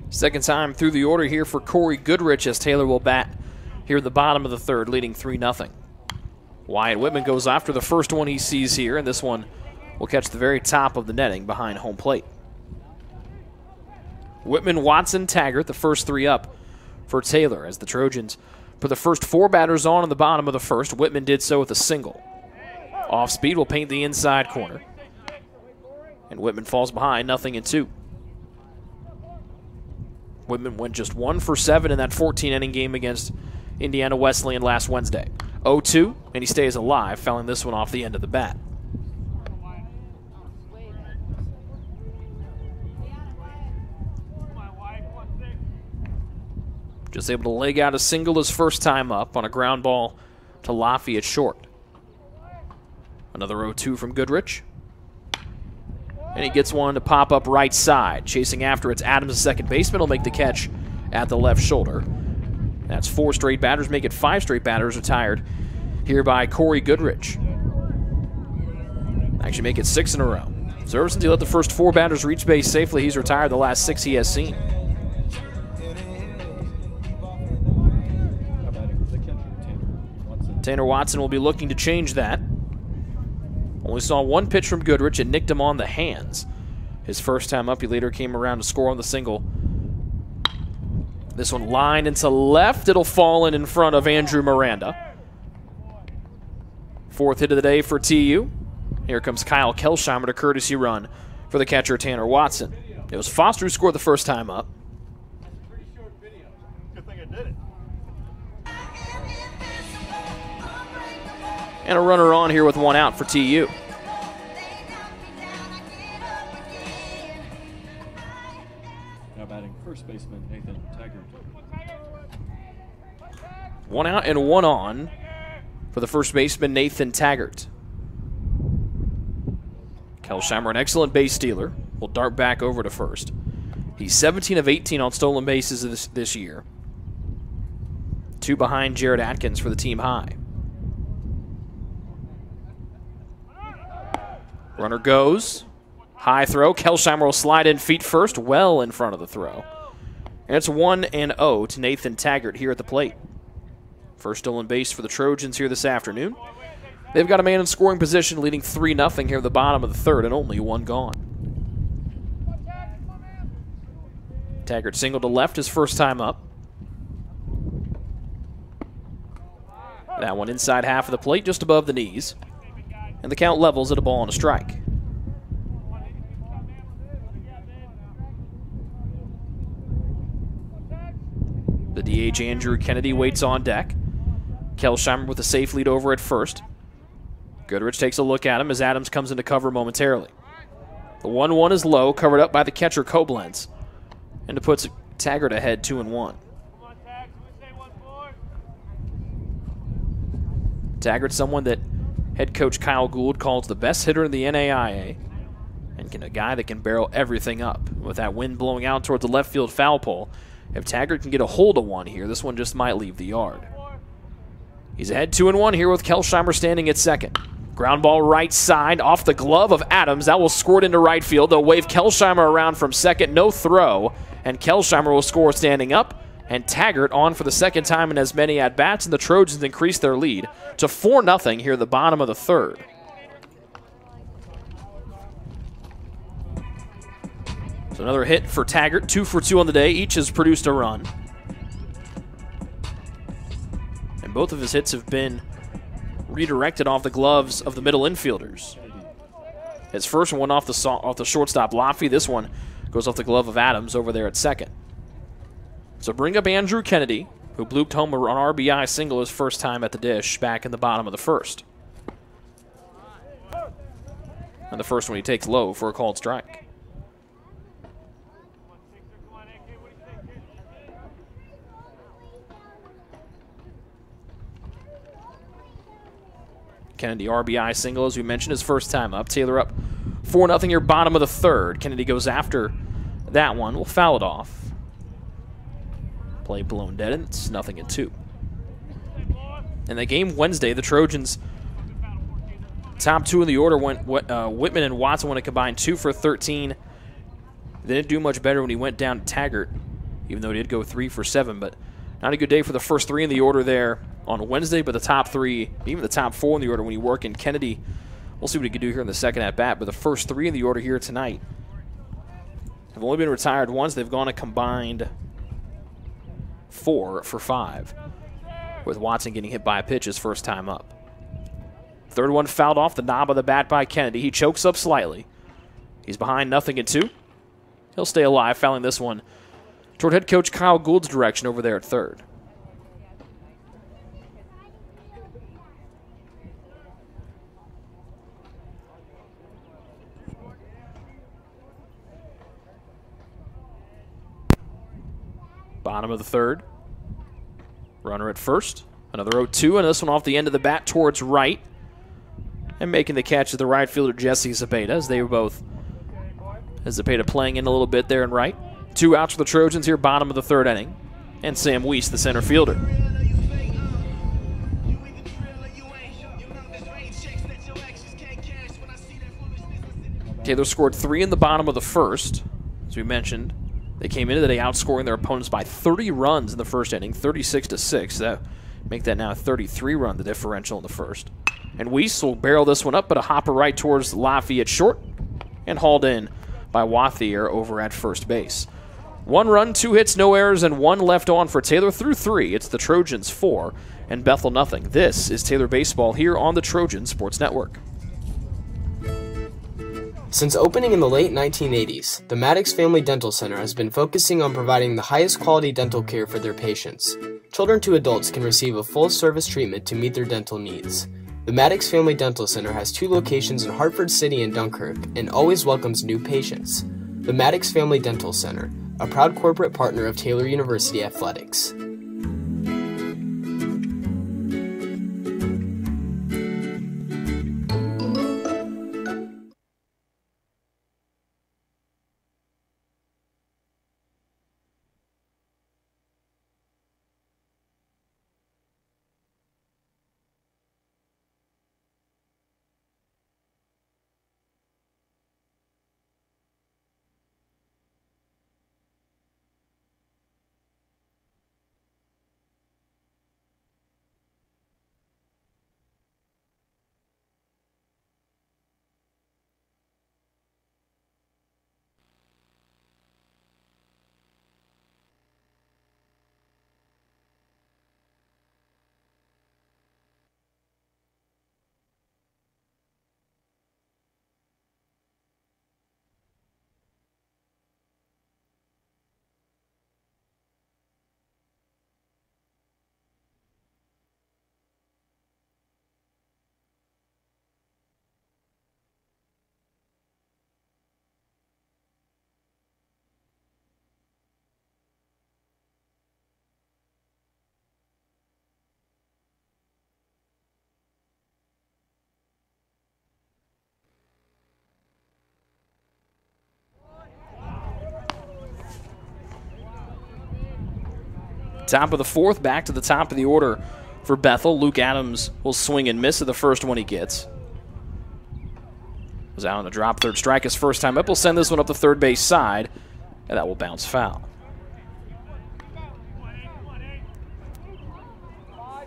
Second time through the order here for Corey Goodrich as Taylor will bat here at the bottom of the third, leading 3-0. Wyatt Whitman goes after the first one he sees here, and this one will catch the very top of the netting behind home plate. Whitman, Watson, Taggart, the first three up for Taylor as the Trojans put the first four batters on in the bottom of the first. Whitman did so with a single. Off speed will paint the inside corner. And Whitman falls behind, 0-2. Whitman went just 1 for 7 in that 14-inning game against Indiana Wesleyan last Wednesday. 0-2, and he stays alive, fouling this one off the end of the bat. Just able to leg out a single his first time up on a ground ball to Lafayette short. Another 0-2 from Goodrich. And he gets one to pop up right side. Chasing after it's Adams, the second baseman, will make the catch at the left shoulder. That's 4 straight batters, make it 5 straight batters retired here by Corey Goodrich. Actually make it 6 in a row. So ever since he let the first 4 batters reach base safely, he's retired the last 6 he has seen. Tanner Watson will be looking to change that. Only saw 1 pitch from Goodrich. It nicked him on the hands. His first time up, he later came around to score on the single. This one lined into left. It'll fall in front of Andrew Miranda. 4th hit of the day for TU. Here comes Kyle Kelsheimer to courtesy run for the catcher Tanner Watson. It was Foster who scored the first time up. And a runner on here with 1 out for TU. Now batting first baseman Nathan Taggart. 1 out and 1 on for the first baseman Nathan Taggart. Kelsheimer, an excellent base stealer, will dart back over to first. He's 17 of 18 on stolen bases this year. 2 behind Jared Atkins for the team high. Runner goes. High throw. Kelsheimer will slide in feet first, well in front of the throw. And it's 1-0 to Nathan Taggart here at the plate. First stolen base for the Trojans here this afternoon. They've got a man in scoring position leading 3-0 here at the bottom of the third and only 1 gone. Taggart singled to left his first time up. That one inside half of the plate, just above the knees. And the count levels at a ball and a strike. The DH Andrew Kennedy waits on deck. Kelsheimer with a safe lead over at first. Goodrich takes a look at him as Adams comes into cover momentarily. The 1-1 is low, covered up by the catcher Koblenz. And it puts Taggart ahead 2-1. Taggart, someone that head coach Kyle Gould calls the best hitter in the NAIA, and a guy that can barrel everything up. With that wind blowing out towards the left field foul pole, if Taggart can get a hold of one here, this one just might leave the yard. He's ahead 2-1 here with Kelsheimer standing at second. Ground ball right side off the glove of Adams. That will score it into right field. They'll wave Kelsheimer around from second. No throw, and Kelsheimer will score standing up. And Taggart on for the second time in as many at-bats, and the Trojans increase their lead to 4-0 here at the bottom of the third. So another hit for Taggart, 2 for 2 on the day. Each has produced a run. And both of his hits have been redirected off the gloves of the middle infielders. His first one off the shortstop Laffey. This one goes off the glove of Adams over there at second. So bring up Andrew Kennedy, who blooped home an RBI single his first time at the dish back in the bottom of the first. And the first one he takes low for a called strike. Kennedy RBI single, as we mentioned, his first time up. Taylor up 4-0 here, bottom of the third. Kennedy goes after that one. We'll foul it off. Play blown dead, and it's 0-2. In the game Wednesday, the Trojans' top 2 in the order went Whitman and Watson went a combined 2 for 13. They didn't do much better when he went down to Taggart, even though he did go 3 for 7. But not a good day for the first 3 in the order there on Wednesday, but the top 3, even the top 4 in the order when you work in Kennedy, we'll see what he can do here in the second at bat. But the first 3 in the order here tonight have only been retired once. They've gone a combined 4 for 5, with Watson getting hit by a pitch his first time up. Third one fouled off the knob of the bat by Kennedy. He chokes up slightly. He's behind 0-2. He'll stay alive, fouling this one toward head coach Kyle Gould's direction over there at third. Bottom of the third. Runner at first. Another 0-2, and this one off the end of the bat towards right. And making the catch is the right fielder Jesse Zepeda, as they were both, as Zepeda playing in a little bit there in right. 2 outs for the Trojans here, bottom of the third inning. And Sam Weiss, the center fielder. Taylor scored 3 in the bottom of the first, as we mentioned. They came into the day outscoring their opponents by 30 runs in the first inning, 36-6. That make that now a 33-run, the differential in the first. And Weiss will barrel this one up, but a hopper right towards Lafayette short, and hauled in by Wathier over at first base. 1 run, 2 hits, no errors, and 1 left on for Taylor through 3. It's the Trojans 4 and Bethel nothing. This is Taylor Baseball here on the Trojan Sports Network. Since opening in the late 1980s, the Maddox Family Dental Center has been focusing on providing the highest quality dental care for their patients. Children to adults can receive a full-service treatment to meet their dental needs. The Maddox Family Dental Center has 2 locations in Hartford City and Dunkirk and always welcomes new patients. The Maddox Family Dental Center, a proud corporate partner of Taylor University Athletics. Top of the fourth, back to the top of the order for Bethel. Luke Adams will swing and miss at the first one he gets. Was out on a drop third strike his first time up. Will send this one up the third base side, and that will bounce foul.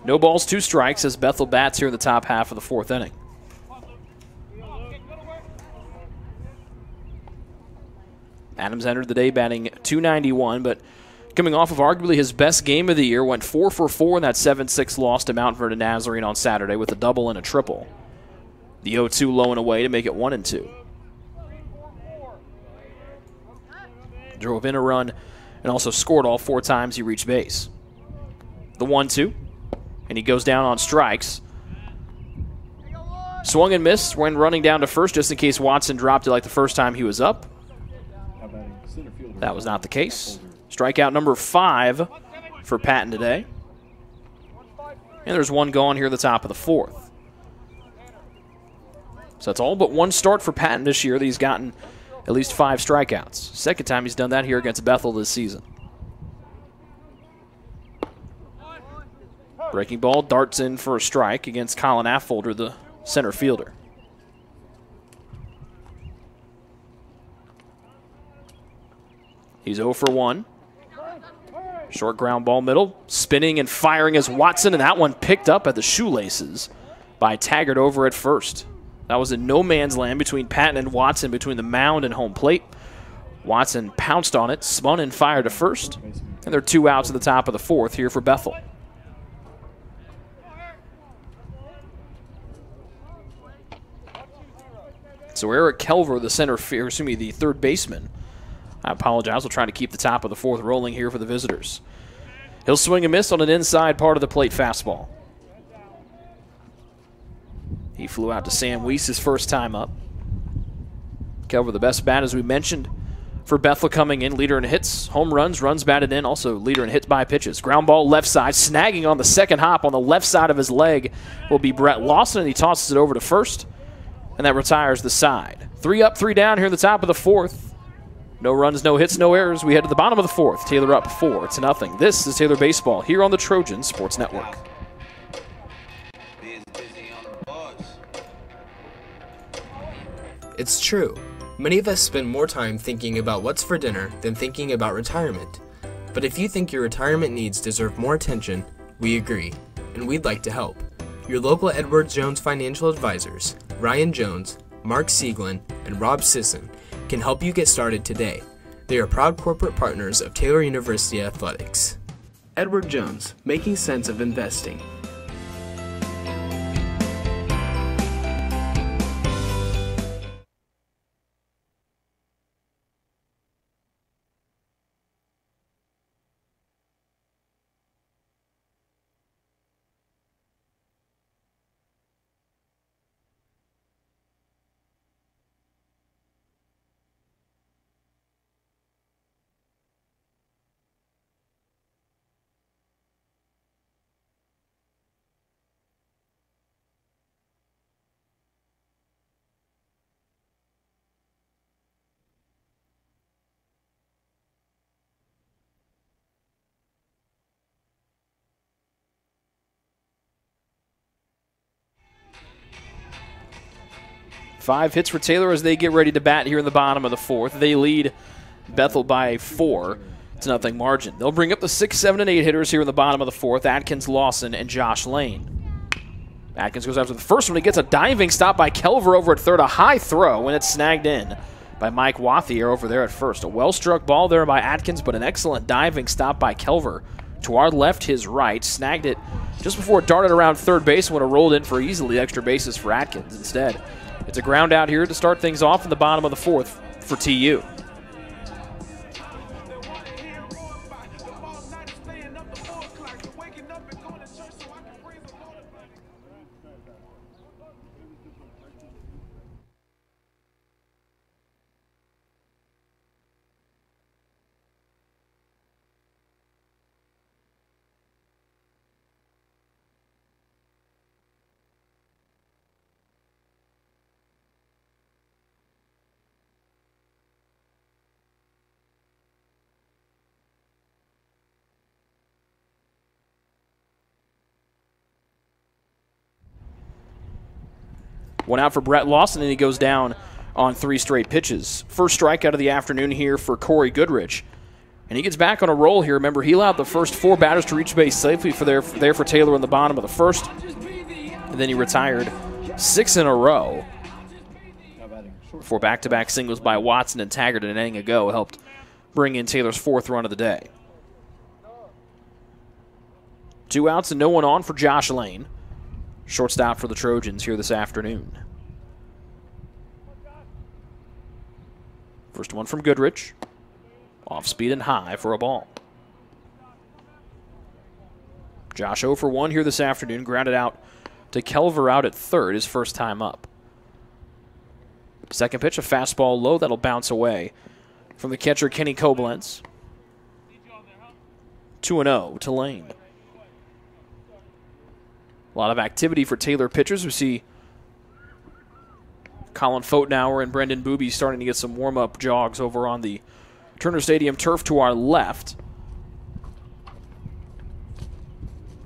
No balls, 2 strikes as Bethel bats here in the top half of the fourth inning. Adams entered the day batting .291, but coming off of arguably his best game of the year, went 4 for 4 in that 7-6 loss to Mount Vernon Nazarene on Saturday with a double and a triple. The 0-2 low and away to make it 1-2. Drove in a run and also scored all 4 times he reached base. The 1-2, and he goes down on strikes. Swung and missed when running down to first just in case Watson dropped it like the first time he was up. That was not the case. Strikeout number 5 for Patton today. And there's 1 gone here at the top of the fourth. So that's all but 1 start for Patton this year that he's gotten at least 5 strikeouts. Second time he's done that here against Bethel this season. Breaking ball darts in for a strike against Colin Affolter, the center fielder. He's 0 for 1. Short ground ball middle, spinning and firing as Watson, and that one picked up at the shoelaces by Taggart over at first. That was in no man's land between Patton and Watson, between the mound and home plate. Watson pounced on it, spun and fired to first, and there are 2 outs at the top of the 4th here for Bethel. So Eric Kelver, the third baseman, I apologize, will try to keep the top of the 4th rolling here for the visitors. He'll swing and miss on an inside part of the plate fastball. He flew out to Sam Weiss his first time up. Kelver, the best bat, as we mentioned, for Bethel coming in. Leader in hits, home runs, runs batted in, also leader in hits by pitches. Ground ball left side, snagging on the second hop on the left side of his leg will be Brett Lawson, and he tosses it over to first, and that retires the side. 3 up, 3 down here in the top of the 4th. No runs, no hits, no errors. We head to the bottom of the 4th. Taylor up 4-0. This is Taylor Baseball here on the Trojan Sports Network. It's true. Many of us spend more time thinking about what's for dinner than thinking about retirement. But if you think your retirement needs deserve more attention, we agree, and we'd like to help. Your local Edward Jones financial advisors, Ryan Jones, Mark Sieglin, and Rob Sisson, can help you get started today. They are proud corporate partners of Taylor University Athletics. Edward Jones, making sense of investing. Five hits for Taylor as they get ready to bat here in the bottom of the 4th. They lead Bethel by 4-0 margin. They'll bring up the 6, 7, and 8 hitters here in the bottom of the 4th. Atkins, Lawson, and Josh Lane. Atkins goes after the first one. He gets a diving stop by Kelver over at third. A high throw, and it's snagged in by Mike Wathier over there at first. A well-struck ball there by Atkins, but an excellent diving stop by Kelver. To our left, his right. Snagged it just before it darted around third base and would have rolled in for easily extra bases for Atkins instead. It's a ground out here to start things off in the bottom of the 4th for TU. One out for Brett Lawson, and he goes down on 3 straight pitches. First strikeout of the afternoon here for Corey Goodrich. And he gets back on a roll here. Remember, he allowed the first 4 batters to reach base safely there for Taylor in the bottom of the 1st. And then he retired 6 in a row. For back-to-back singles by Watson and Taggart an inning ago helped bring in Taylor's 4th run of the day. 2 outs and no one on for Josh Lane. Shortstop for the Trojans here this afternoon. First one from Goodrich. Off speed and high for a ball. Josh 0 for 1 here this afternoon. Grounded out to Kelver out at third, his first time up. Second pitch, a fastball low that'll bounce away from the catcher Kenny Koblenz. 2-0 to Lane. A lot of activity for Taylor pitchers. We see Colin Fotenauer and Brendan Booby starting to get some warm-up jogs over on the Turner Stadium turf to our left.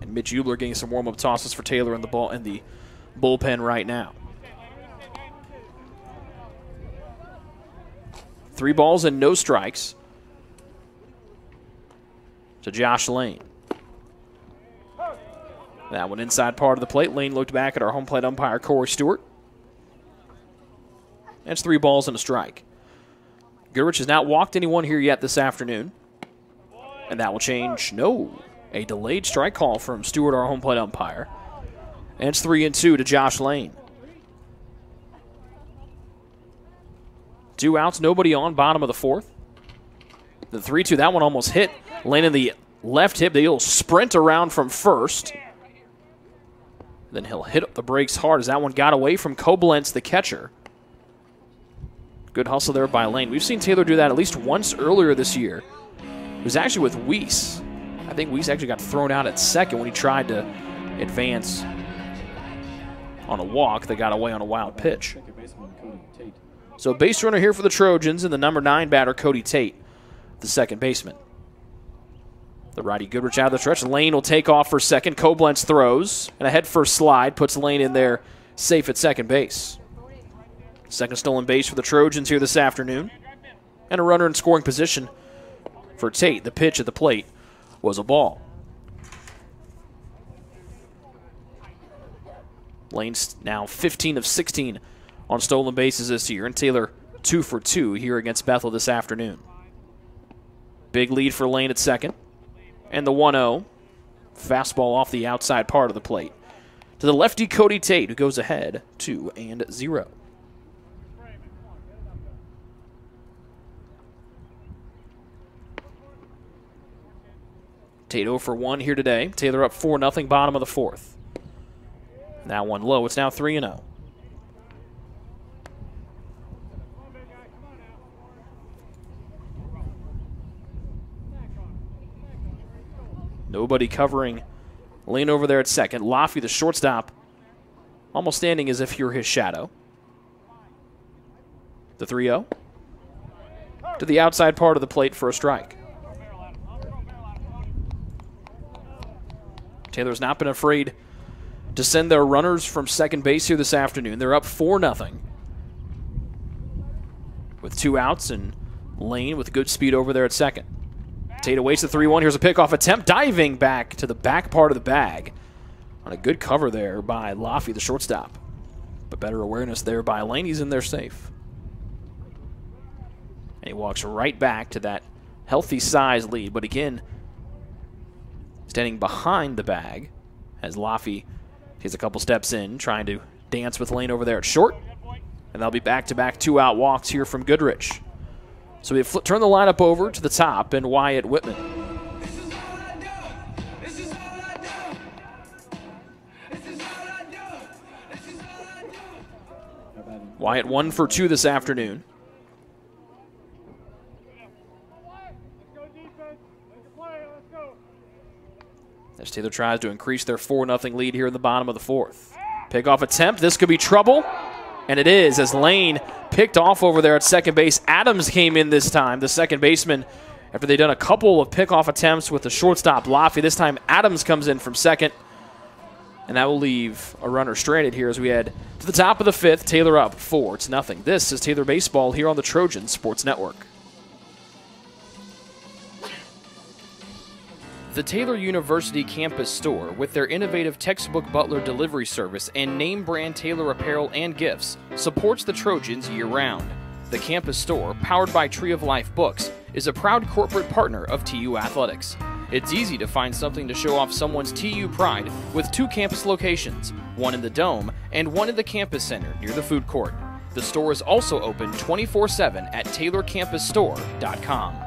And Mitch Eubler getting some warm-up tosses for Taylor in the bullpen right now. 3 balls and no strikes. to Josh Lane. That one inside part of the plate. Lane looked back at our home plate umpire, Corey Stewart. That's 3 balls and a strike. Goodrich has not walked anyone here yet this afternoon. And that will change. No. A delayed strike call from Stewart, our home plate umpire. And it's 3-2 to Josh Lane. 2 outs, nobody on, bottom of the 4th. The 3-2, that one almost hit. Lane in the left hip. He'll sprint around from first. Then he'll hit up the brakes hard as that one got away from Koblenz, the catcher. Good hustle there by Lane. We've seen Taylor do that at least once earlier this year. It was actually with Weiss. I think Weiss actually got thrown out at second when he tried to advance on a walk that got away on a wild pitch. So base runner here for the Trojans and the number 9 batter, Cody Tate, the second baseman. The righty Goodrich out of the stretch. Lane will take off for second. Koblenz throws, and a head-first slide puts Lane in there safe at second base. Second stolen base for the Trojans here this afternoon. And a runner in scoring position for Tate. The pitch at the plate was a ball. Lane's now 15 of 16 on stolen bases this year, and Taylor 2 for 2 here against Bethel this afternoon. Big lead for Lane at second. And the 1-0, fastball off the outside part of the plate to the lefty Cody Tate, who goes ahead 2-0. Tate 0 for 1 here today. Taylor up 4-0, bottom of the 4th. That one low. It's now 3-0. Nobody covering Lane over there at second. Laffey, the shortstop, almost standing as if you're his shadow. The 3-0 to the outside part of the plate for a strike. Taylor's not been afraid to send their runners from second base here this afternoon. They're up 4-0 with 2 outs, and Lane with good speed over there at second. Tate awaits the 3-1. Here's a pickoff attempt, diving back to the back part of the bag on a good cover there by Laffey, the shortstop. But better awareness there by Lane. He's in there safe. And he walks right back to that healthy size lead. But again, standing behind the bag as Laffey takes a couple steps in, trying to dance with Lane over there at short. And they'll be back-to-back 2-out walks here from Goodrich. So we turn the lineup over to the top and Wyatt Whitman. Wyatt 1 for 2 this afternoon. As Taylor tries to increase their 4-0 lead here in the bottom of the 4th. Pickoff attempt. This could be trouble. And it is, as Lane picked off over there at second base. Adams came in this time, the second baseman, after they'd done a couple of pickoff attempts with the shortstop, Laffey. This time Adams comes in from second, and that will leave a runner stranded here as we head to the top of the 5th. Taylor up 4-0. This is Taylor Baseball here on the Trojan Sports Network. The Taylor University campus store, with their innovative textbook butler delivery service and name brand Taylor apparel and gifts, supports the Trojans year-round. The campus store, powered by Tree of Life Books, is a proud corporate partner of TU Athletics. It's easy to find something to show off someone's TU pride with 2 campus locations, one in the Dome and one in the campus center near the food court. The store is also open 24/7 at TaylorCampusStore.com.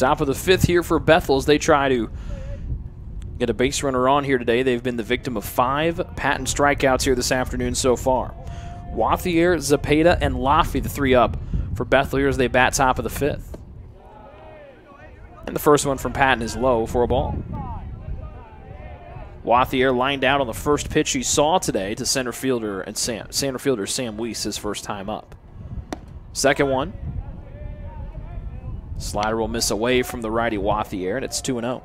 Top of the 5th here for Bethel as they try to get a base runner on here today. They've been the victim of 5 Patton strikeouts here this afternoon so far. Wathier, Zepeda, and Laffey, the 3 up for Bethel here as they bat top of the 5th. And the first one from Patton is low for a ball. Wathier lined out on the first pitch he saw today to center fielder Sam Weiss, his first time up. Second one. Slider will miss away from the righty Wathier, and it's 2-0.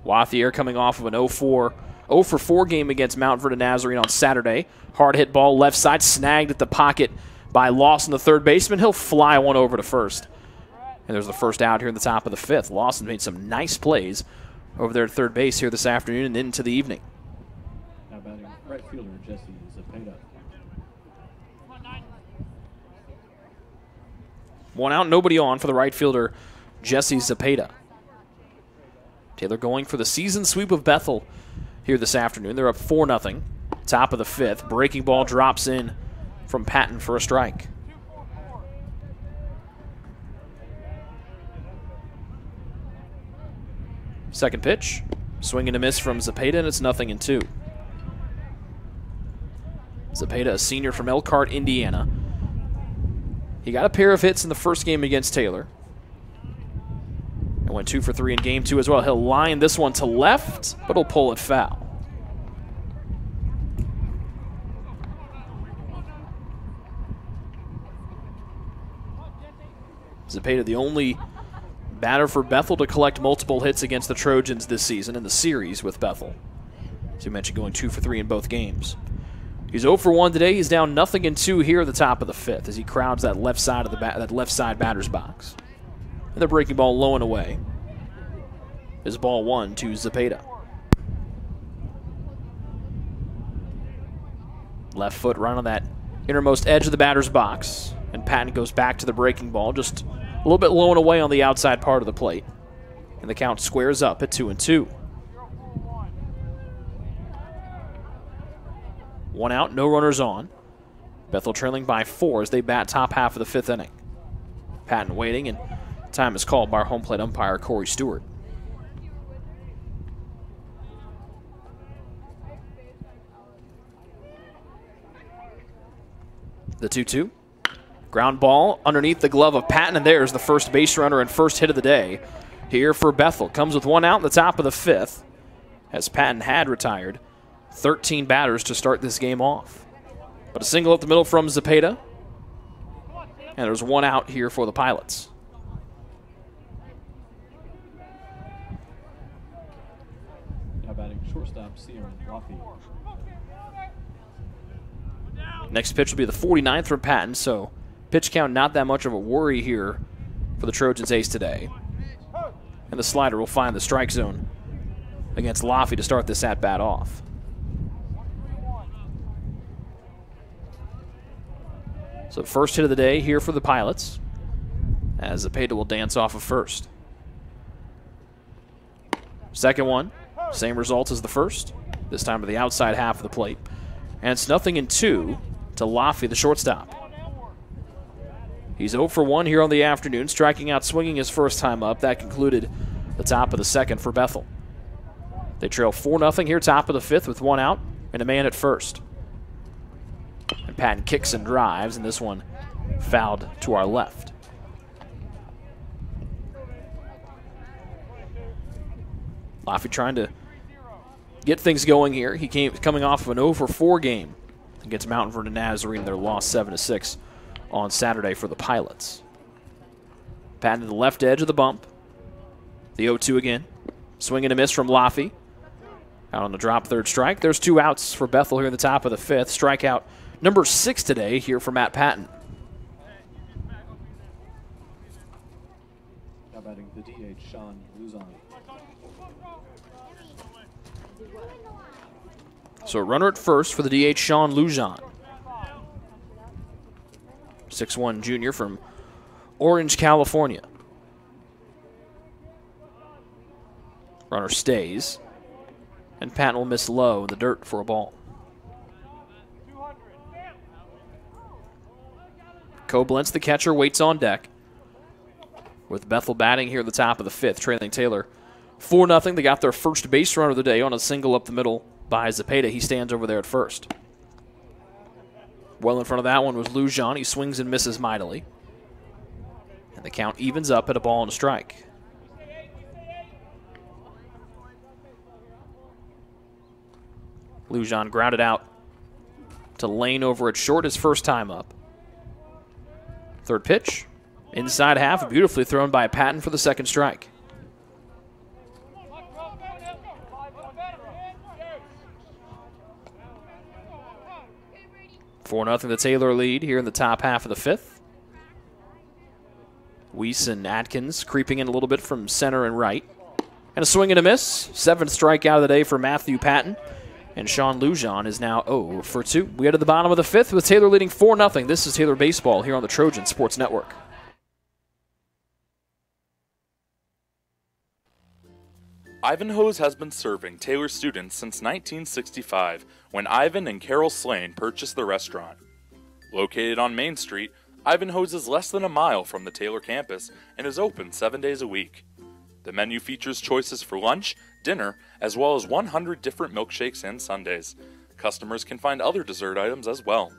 Wathier coming off of an 0 for 4 game against Mount Vernon Nazarene on Saturday. Hard hit ball left side, snagged at the pocket by Lawson, the third baseman. He'll fly one over to first. And there's the first out here in the top of the 5th. Lawson made some nice plays over there at third base here this afternoon and into the evening. Now batting right fielder Jesse Zepeda. 1 out, nobody on for the right fielder Jesse Zepeda. Taylor going for the season sweep of Bethel here this afternoon. They're up 4-0. Top of the 5th. Breaking ball drops in from Patton for a strike. Second pitch. Swing and a miss from Zepeda, and it's 0-2. Zepeda, a senior from Elkhart, Indiana. He got a pair of hits in the first game against Taylor. And went 2 for 3 in game 2 as well. He'll line this one to left, but he'll pull it foul. Zepeda, the only batter for Bethel to collect multiple hits against the Trojans this season in the series with Bethel. As you mentioned, going 2 for 3 in both games. He's 0 for 1 today. He's down 0-2 here at the top of the 5th as he crowds that left side of that left side batter's box. And the breaking ball low and away is ball 1 to Zepeda. Left foot right on that innermost edge of the batter's box. And Patton goes back to the breaking ball, just a little bit low and away on the outside part of the plate. And the count squares up at 2-2. 1 out, no runners on. Bethel trailing by 4 as they bat top half of the 5th inning. Patton waiting, and time is called by our home plate umpire, Corey Stewart. The 2-2. Ground ball underneath the glove of Patton, and there's the first base runner and first hit of the day here for Bethel. Comes with 1 out in the top of the 5th as Patton had retired 13 batters to start this game off. But a single up the middle from Zepeda, and there's 1 out here for the Pilots. Now batting shortstop Sierra Laffey. Next pitch will be the 49th from Patton, so pitch count not that much of a worry here for the Trojans ace today. And the slider will find the strike zone against Laffey to start this at-bat off. So first hit of the day here for the Pilots as Zepeda will dance off of first. Second one, same result as the first, this time to the outside half of the plate. And it's 0-2 to Laffey, the shortstop. He's 0 for 1 here on the afternoon, striking out swinging his first time up. That concluded the top of the 2nd for Bethel. They trail 4-0 here, top of the 5th with 1 out and a man at first. And Patton kicks and drives, and this one fouled to our left. Laffey trying to get things going here. He coming off of an 0 for 4 game against Mount Vernon Nazarene. Their loss 7-6 on Saturday for the Pilots. Patton to the left edge of the bump. The 0-2 again. Swing and a miss from Laffey. Out on the drop, third strike. There's 2 outs for Bethel here in the top of the 5th. Strikeout number 6 today here for Matt Patton. Now batting the DH Sean Luzon. So a runner at first for the DH, Sean Lujan. 6'1" junior from Orange, California. Runner stays. And Patton will miss low in the dirt for a ball. Koblenz, the catcher, waits on deck. With Bethel batting here at the top of the fifth, trailing Taylor 4-0. They got their first base run of the day on a single up the middle by Zepeda. He stands over there at first. Well in front of that one was Lujan. He swings and misses mightily. And the count evens up at a ball and a strike. Lujan grounded out to Lane over at short, his first time up. Third pitch, inside half, beautifully thrown by Patton for the second strike. Four 0 the Taylor lead here in the top half of the fifth. Weiss and Atkins creeping in a little bit from center and right. And a swing and a miss. Seventh strikeout of the day for Matthew Patton. And Sean Lujan is now 0 for 2. We head to the bottom of the fifth with Taylor leading 4-0. This is Taylor Baseball here on the Trojan Sports Network. Ivanhoe's has been serving Taylor students since 1965, when Ivan and Carol Slane purchased the restaurant. Located on Main Street, Ivanhoe's is less than a mile from the Taylor campus and is open 7 days a week. The menu features choices for lunch, dinner, as well as 100 different milkshakes and sundaes. Customers can find other dessert items as well.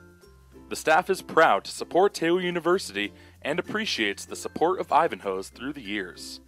The staff is proud to support Taylor University and appreciates the support of Ivanhoe's through the years.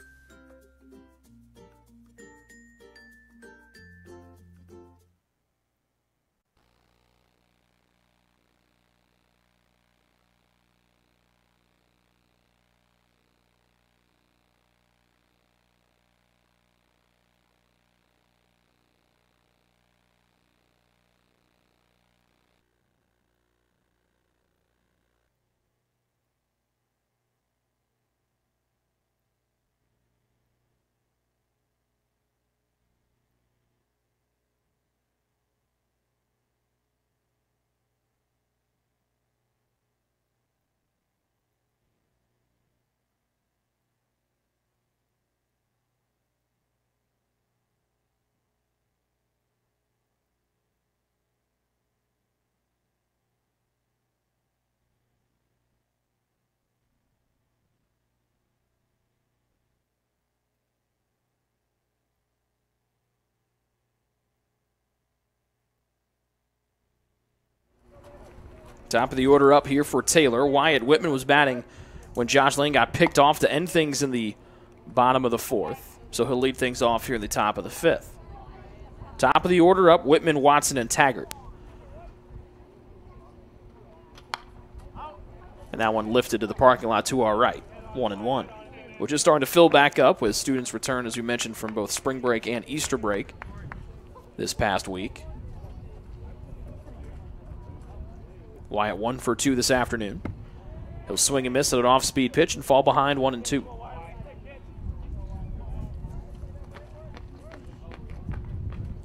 Top of the order up here for Taylor. Wyatt Whitman was batting when Josh Lane got picked off to end things in the bottom of the fourth. So he'll lead things off here in the top of the fifth. Top of the order up, Whitman, Watson, and Taggart. And that one lifted to the parking lot to our right, 1-1. Which is starting to fill back up with students return, as we mentioned, from both spring break and Easter break this past week. Wyatt 1 for 2 this afternoon. He'll swing and miss at an off-speed pitch and fall behind 1-2.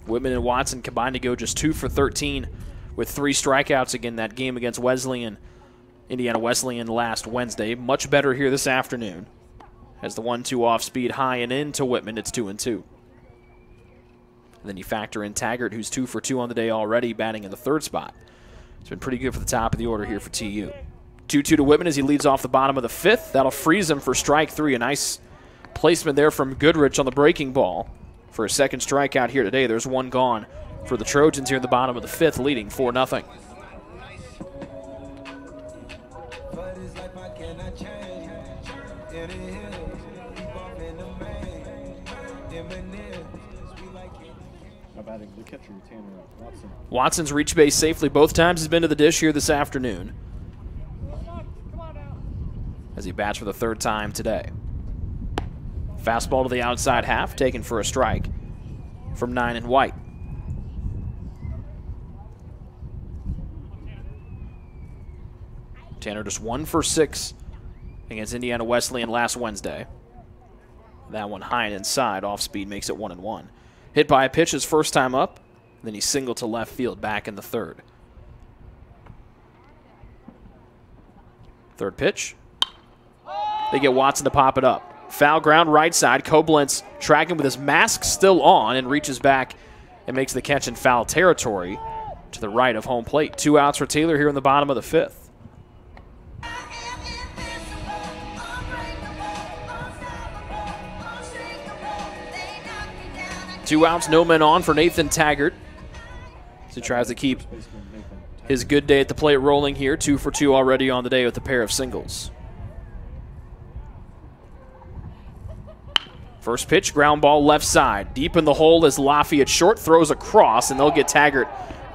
Whitman and Watson combined to go just 2 for 13 with 3 strikeouts again that game against Indiana Wesleyan last Wednesday. Much better here this afternoon. As the 1-2 off-speed high and in to Whitman, it's 2-2. And then you factor in Taggart, who's 2 for 2 on the day already, batting in the third spot. It's been pretty good for the top of the order here for TU. 2-2 to Whitman as he leads off the bottom of the fifth. That'll freeze him for strike 3. A nice placement there from Goodrich on the breaking ball for a second strikeout here today. There's one gone for the Trojans here at the bottom of the fifth, leading 4-0. The catcher, Watson. Watson's reached base safely both times. He's been to the dish here this afternoon as he bats for the third time today. Fastball to the outside half, taken for a strike from 9 and White. Tanner just 1 for 6 against Indiana Wesleyan last Wednesday. That one high and inside, off speed, makes it 1-1. Hit by a pitch his first time up, then he singled to left field back in the third. Third pitch. They get Watson to pop it up. Foul ground right side. Koblenz tracking with his mask still on and reaches back and makes the catch in foul territory to the right of home plate. 2 outs for Taylor here in the bottom of the fifth. 2 outs, no men on for Nathan Taggart. So he tries to keep his good day at the plate rolling here. 2 for 2 already on the day with a pair of singles. First pitch, ground ball left side. Deep in the hole as Lafayette short throws across, and they'll get Taggart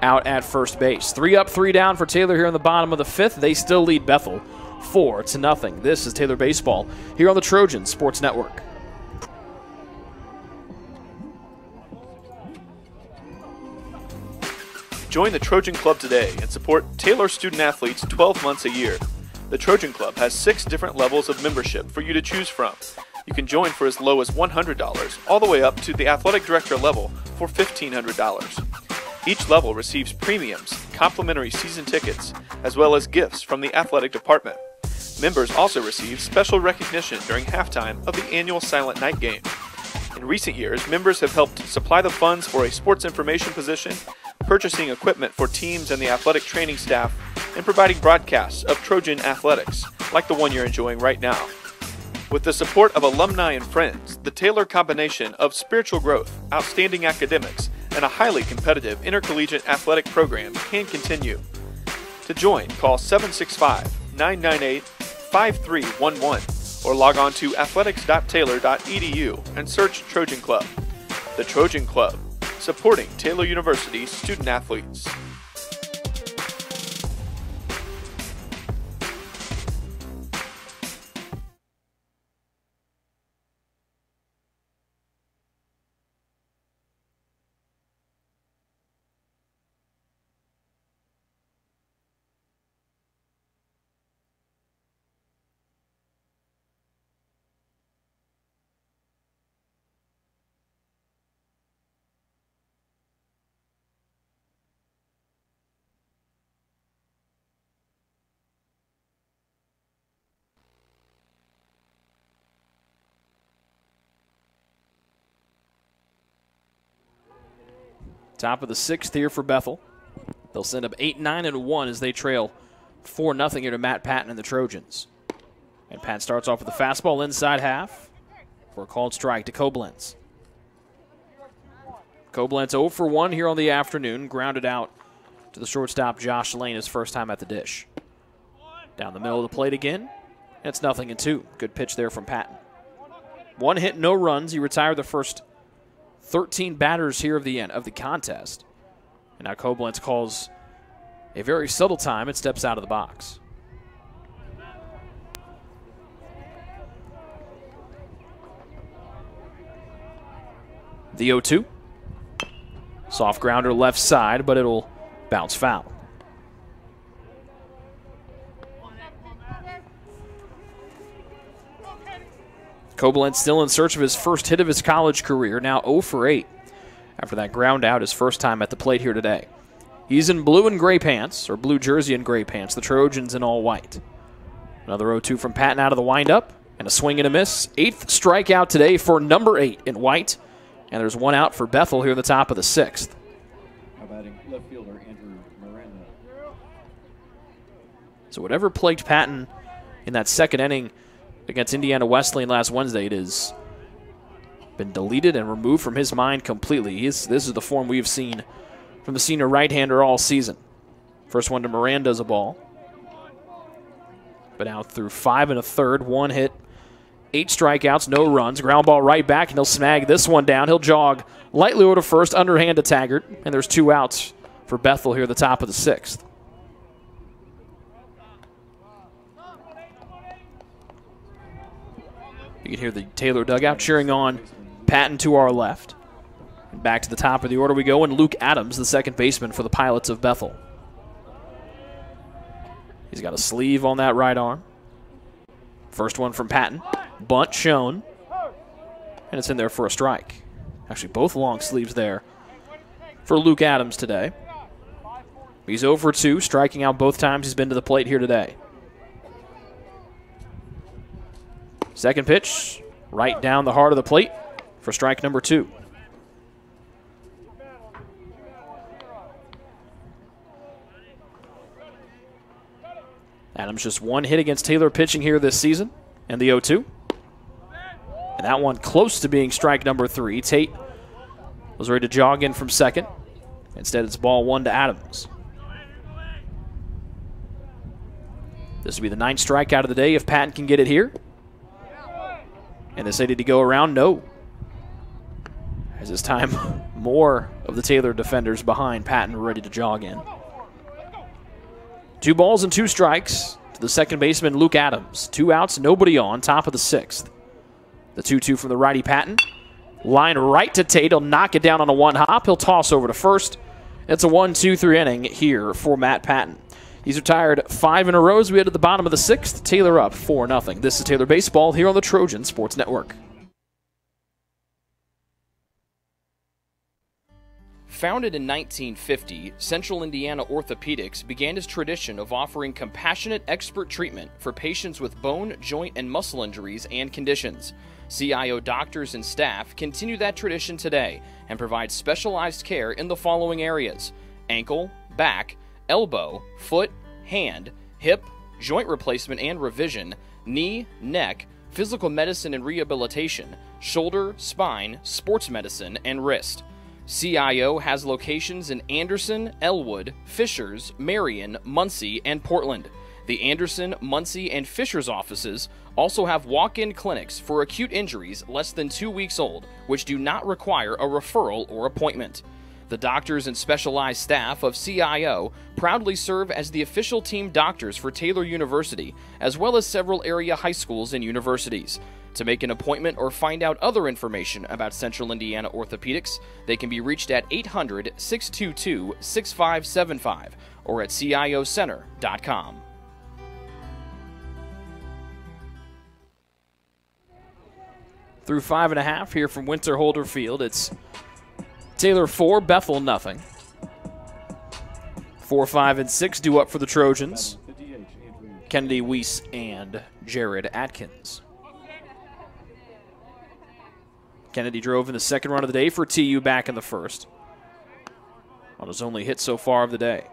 out at first base. 3 up, 3 down for Taylor here in the bottom of the 5th. They still lead Bethel 4-0. This is Taylor Baseball here on the Trojan Sports Network. Join the Trojan Club today and support Taylor student athletes 12 months a year. The Trojan Club has 6 different levels of membership for you to choose from. You can join for as low as $100, all the way up to the athletic director level for $1,500. Each level receives premiums, complimentary season tickets, as well as gifts from the athletic department. Members also receive special recognition during halftime of the annual Silent Night game. In recent years, members have helped supply the funds for a sports information position, purchasing equipment for teams and the athletic training staff, and providing broadcasts of Trojan athletics, like the one you're enjoying right now. With the support of alumni and friends, the Taylor combination of spiritual growth, outstanding academics, and a highly competitive intercollegiate athletic program can continue. To join, call 765-998-5311 or log on to athletics.taylor.edu and search Trojan Club. The Trojan Club, supporting Taylor University student athletes. Top of the 6th here for Bethel. They'll send up 8-9-1 as they trail 4-0 here to Matt Patton and the Trojans. And Pat starts off with a fastball inside half for a called strike to Koblenz. Koblenz 0 for 1 here on the afternoon, grounded out to the shortstop Josh Lane his first time at the dish. Down the middle of the plate again, and it's 0-2. Good pitch there from Patton. 1 hit, no runs. He retired the first 13 batters here of the end of the contest. And now Koblenz calls a very subtle time and steps out of the box. The 0-2. Soft grounder left side, but it'll bounce foul. Koblenz still in search of his first hit of his college career, now 0 for 8 after that ground out his first time at the plate here today. He's in blue and gray pants, or blue jersey and gray pants, the Trojans in all white. Another 0-2 from Patton out of the windup, and a swing and a miss. 8th strikeout today for number 8 in white, and there's 1 out for Bethel here in the top of the 6th. How about left fielder Andrew Miranda? So whatever plagued Patton in that second inning against Indiana Wesleyan last Wednesday, it has been deleted and removed from his mind completely. This is the form we've seen from the senior right-hander all season. First one to Miranda's a ball. But out through 5 1/3, 1 hit, 8 strikeouts, no runs. Ground ball right back, and he'll snag this one down. He'll jog lightly over to first, underhand to Taggart, and there's 2 outs for Bethel here at the top of the 6th. You can hear the Taylor dugout cheering on Patton to our left. And back to the top of the order we go, and Luke Adams, the second baseman for the Pilots of Bethel. He's got a sleeve on that right arm. First one from Patton. Bunt shown. And it's in there for a strike. Actually, both long sleeves there for Luke Adams today. He's 0 for 2, striking out both times he's been to the plate here today. Second pitch, right down the heart of the plate for strike number 2. Adams just 1 hit against Taylor pitching here this season, and the 0-2. And that one close to being strike number 3. Tate was ready to jog in from second. Instead, it's ball 1 to Adams. This will be the 9th strikeout of the day if Patton can get it here. And they say, did he go around? No. As this time, more of the Taylor defenders behind Patton ready to jog in. 2 balls and 2 strikes to the second baseman, Luke Adams. 2 outs, nobody on, top of the 6th. The 2-2 from the righty, Patton. Line right to Tate. He'll knock it down on a 1-hop. He'll toss over to first. It's a 1-2-3 inning here for Matt Patton. He's retired 5 in a row as we head to the bottom of the 6th. Taylor up 4-0. This is Taylor Baseball here on the Trojan Sports Network. Founded in 1950, Central Indiana Orthopedics began its tradition of offering compassionate expert treatment for patients with bone, joint, and muscle injuries and conditions. CIO doctors and staff continue that tradition today and provide specialized care in the following areas: ankle, back, elbow, foot, hand, hip, joint replacement and revision, knee, neck, physical medicine and rehabilitation, shoulder, spine, sports medicine, and wrist. CIO has locations in Anderson, Elwood, Fishers, Marion, Muncie, and Portland. The Anderson, Muncie, and Fishers offices also have walk-in clinics for acute injuries less than 2 weeks old, which do not require a referral or appointment. The doctors and specialized staff of CIO proudly serve as the official team doctors for Taylor University, as well as several area high schools and universities. To make an appointment or find out other information about Central Indiana Orthopedics, they can be reached at 800-622-6575 or at ciocenter.com. Through 5.5 here from Winter Holder Field, it's Taylor 4, Bethel nothing. 4, 5, and 6 due up for the Trojans. Kennedy, Weiss, and Jared Atkins. Kennedy drove in the second run of the day for TU back in the first, on his only hit so far of the day.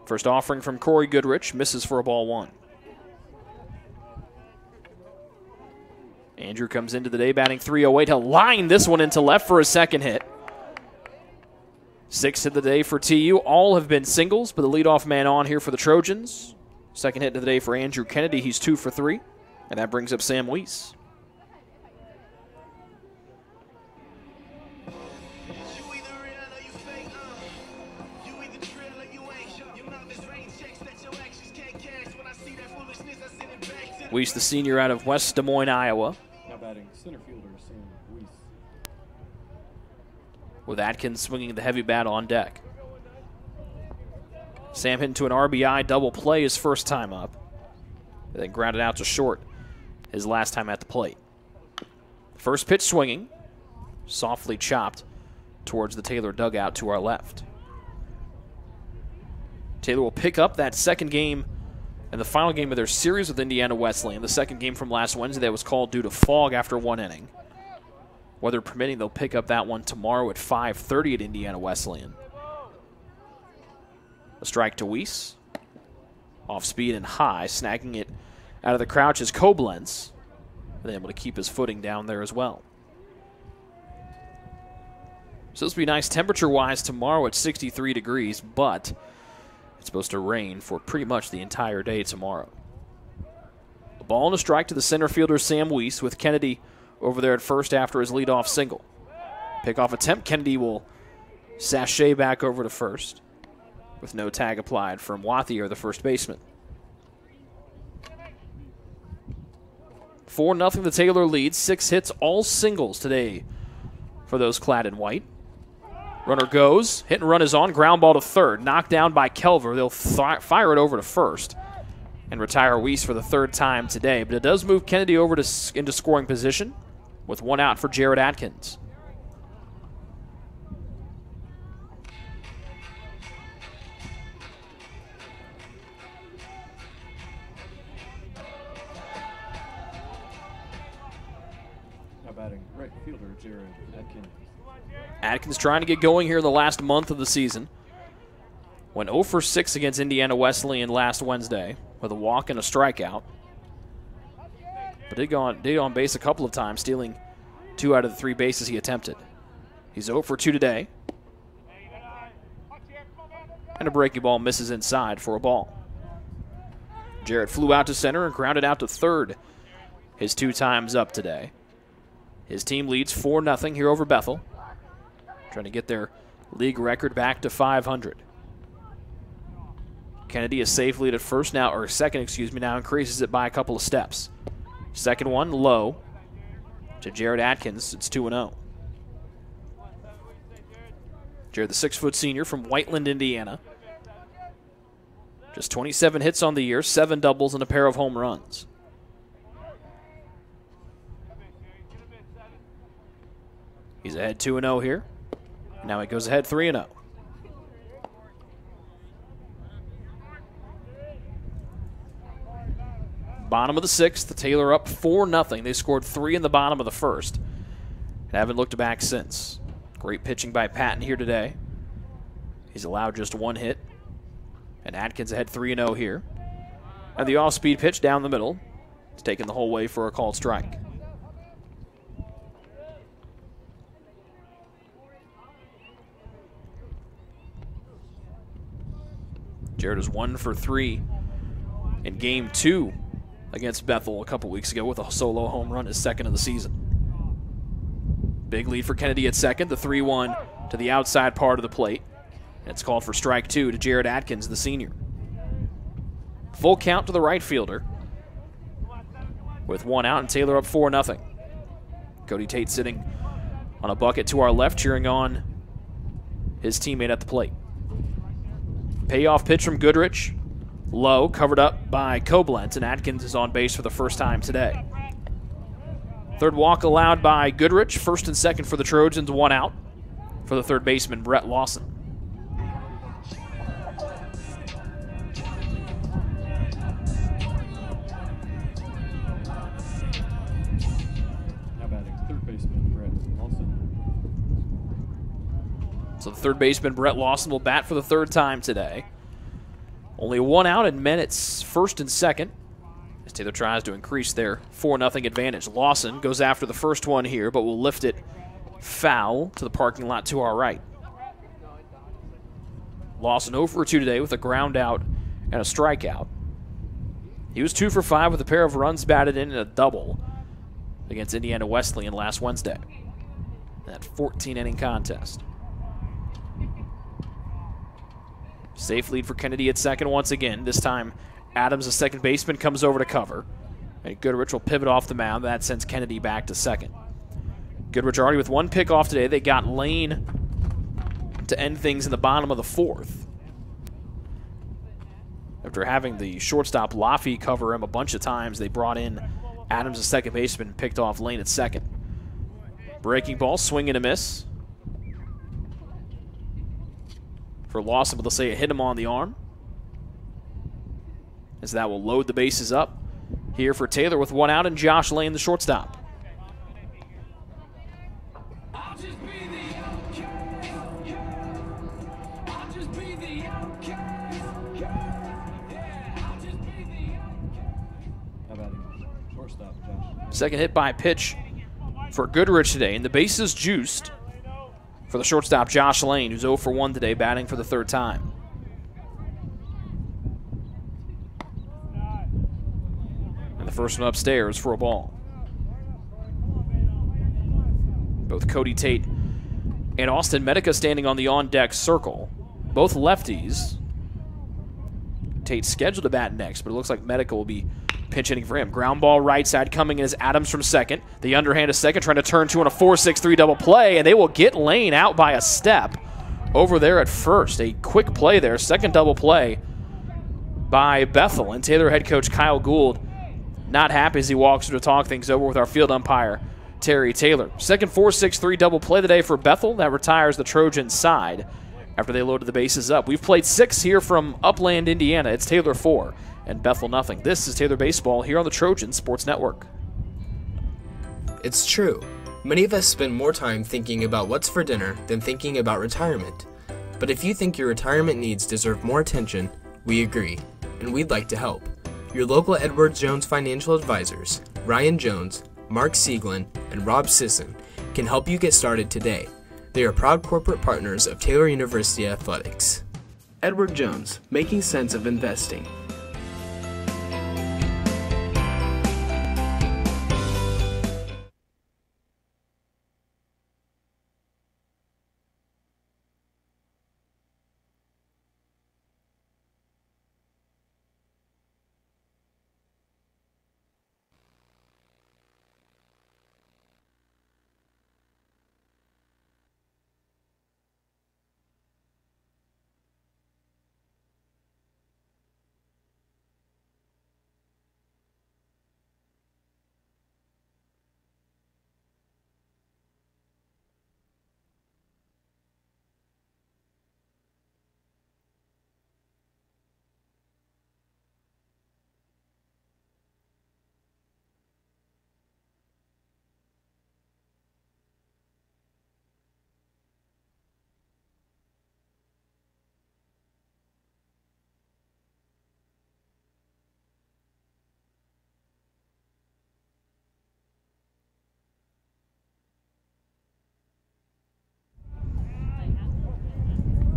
First offering from Corey Goodrich, misses for a ball 1. Andrew comes into the day batting .308. He'll line this one into left for a second hit. 6th of the day for TU. All have been singles, but the leadoff man on here for the Trojans. Second hit of the day for Andrew Kennedy. He's 2 for 3, and that brings up Sam Weiss. Weiss, the senior out of West Des Moines, Iowa. Now batting center fielder Sam Weiss. With Atkins swinging the heavy bat on deck. Sam hit into an RBI double play his first time up, and then grounded out to short his last time at the plate. First pitch swinging, softly chopped towards the Taylor dugout to our left. Taylor will pick up that second game and the final game of their series with Indiana Wesleyan. The second game from last Wednesday that was called due to fog after 1 inning. Weather permitting, they'll pick up that one tomorrow at 5:30 at Indiana Wesleyan. A strike to Weiss. Off speed and high, snagging it out of the crouch is Koblenz. And able to keep his footing down there as well. So this will be nice temperature-wise tomorrow at 63 degrees, but it's supposed to rain for pretty much the entire day tomorrow. A ball and a strike to the center fielder Sam Weiss, with Kennedy over there at first after his leadoff single. Pickoff attempt. Kennedy will sashay back over to first with no tag applied from Wathier, the first baseman. 4-0 the Taylor lead. 6 hits, all singles today for those clad in white. Runner goes. Hit and run is on. Ground ball to third. Knocked down by Kelver. They'll fire it over to first and retire Weiss for the 3rd time today. But it does move Kennedy over into scoring position with 1 out for Jared Atkins. Now batting right fielder Jared Atkins. Atkins trying to get going here in the last month of the season. Went 0 for 6 against Indiana Wesleyan last Wednesday with a walk and a strikeout. But did go on base a couple of times, stealing 2 out of the 3 bases he attempted. He's 0 for 2 today. And a breaking ball misses inside for a ball. Jarrett flew out to center and grounded out to third. His 2 times up today. His team leads 4-0 here over Bethel. Trying to get their league record back to 500. Kennedy is safe lead at second, now increases it by a couple of steps. Second one, low to Jared Atkins. It's 2-0. Jared, the 6-foot senior from Whiteland, Indiana. Just 27 hits on the year, 7 doubles, and a pair of home runs. He's ahead 2-0 here. Now he goes ahead 3-0. Bottom of the 6th, Taylor up 4-0. They scored 3 in the bottom of the first and haven't looked back since. Great pitching by Patton here today. He's allowed just 1 hit. And Atkins ahead 3-0 here. And the off-speed pitch down the middle. It's taken the whole way for a called strike. Jared is 1 for 3 in Game 2 against Bethel a couple weeks ago with a solo home run, his 2nd of the season. Big lead for Kennedy at second, the 3-1 to the outside part of the plate. And it's called for strike 2 to Jared Atkins, the senior. Full count to the right fielder with 1 out and Taylor up 4-0. Cody Tate sitting on a bucket to our left, cheering on his teammate at the plate. Payoff pitch from Goodrich. Low, covered up by Koblenz, and Atkins is on base for the first time today. Third walk allowed by Goodrich. First and second for the Trojans, 1 out for the third baseman, Brett Lawson. Now batting third baseman, Brett Lawson. So the third baseman, Brett Lawson, will bat for the 3rd time today. Only 1 out, and men it's first and second as Taylor tries to increase their 4-0 advantage. Lawson goes after the first one here, but will lift it foul to the parking lot to our right. Lawson 0 for 2 today with a ground out and a strikeout. He was 2 for 5 with a pair of runs batted in and a double against Indiana Wesleyan last Wednesday. That 14-inning contest. Safe lead for Kennedy at second once again. This time, Adams, the second baseman, comes over to cover. And Goodrich will pivot off the mound. That sends Kennedy back to second. Goodrich already with 1 pick off today. They got Lane to end things in the bottom of the 4th. After having the shortstop Laffey cover him a bunch of times, they brought in Adams, the second baseman, and picked off Lane at second. Breaking ball, swing and a miss. For Lawson, but they'll say it hit him on the arm. As that will load the bases up here for Taylor with 1 out and Josh Lane, the shortstop. Second hit by pitch for Goodrich today, and the bases juiced for the shortstop Josh Lane, who's 0 for 1 today, batting for the 3rd time. And the first one upstairs for a ball. Both Cody Tate and Austin Medica standing on the on-deck circle. Both lefties. Tate's scheduled to bat next, but it looks like Medica will be pinch hitting for him. Ground ball right side coming in as Adams from second. The underhand is second, trying to turn 2 on a 4-6-3 double play, and they will get Lane out by a step over there at first. A quick play there, second double play by Bethel. And Taylor head coach Kyle Gould not happy as he walks through to talk things over with our field umpire, Terry Taylor. Second 4-6-3 double play today for Bethel. That retires the Trojan side after they loaded the bases up. We've played 6 here from Upland, Indiana. It's Taylor 4 and Bethel nothing. This is Taylor Baseball here on the Trojan Sports Network. It's true. Many of us spend more time thinking about what's for dinner than thinking about retirement. But if you think your retirement needs deserve more attention, we agree, and we'd like to help. Your local Edward Jones financial advisors, Ryan Jones, Mark Sieglin, and Rob Sisson, can help you get started today. They are proud corporate partners of Taylor University Athletics. Edward Jones, making sense of investing.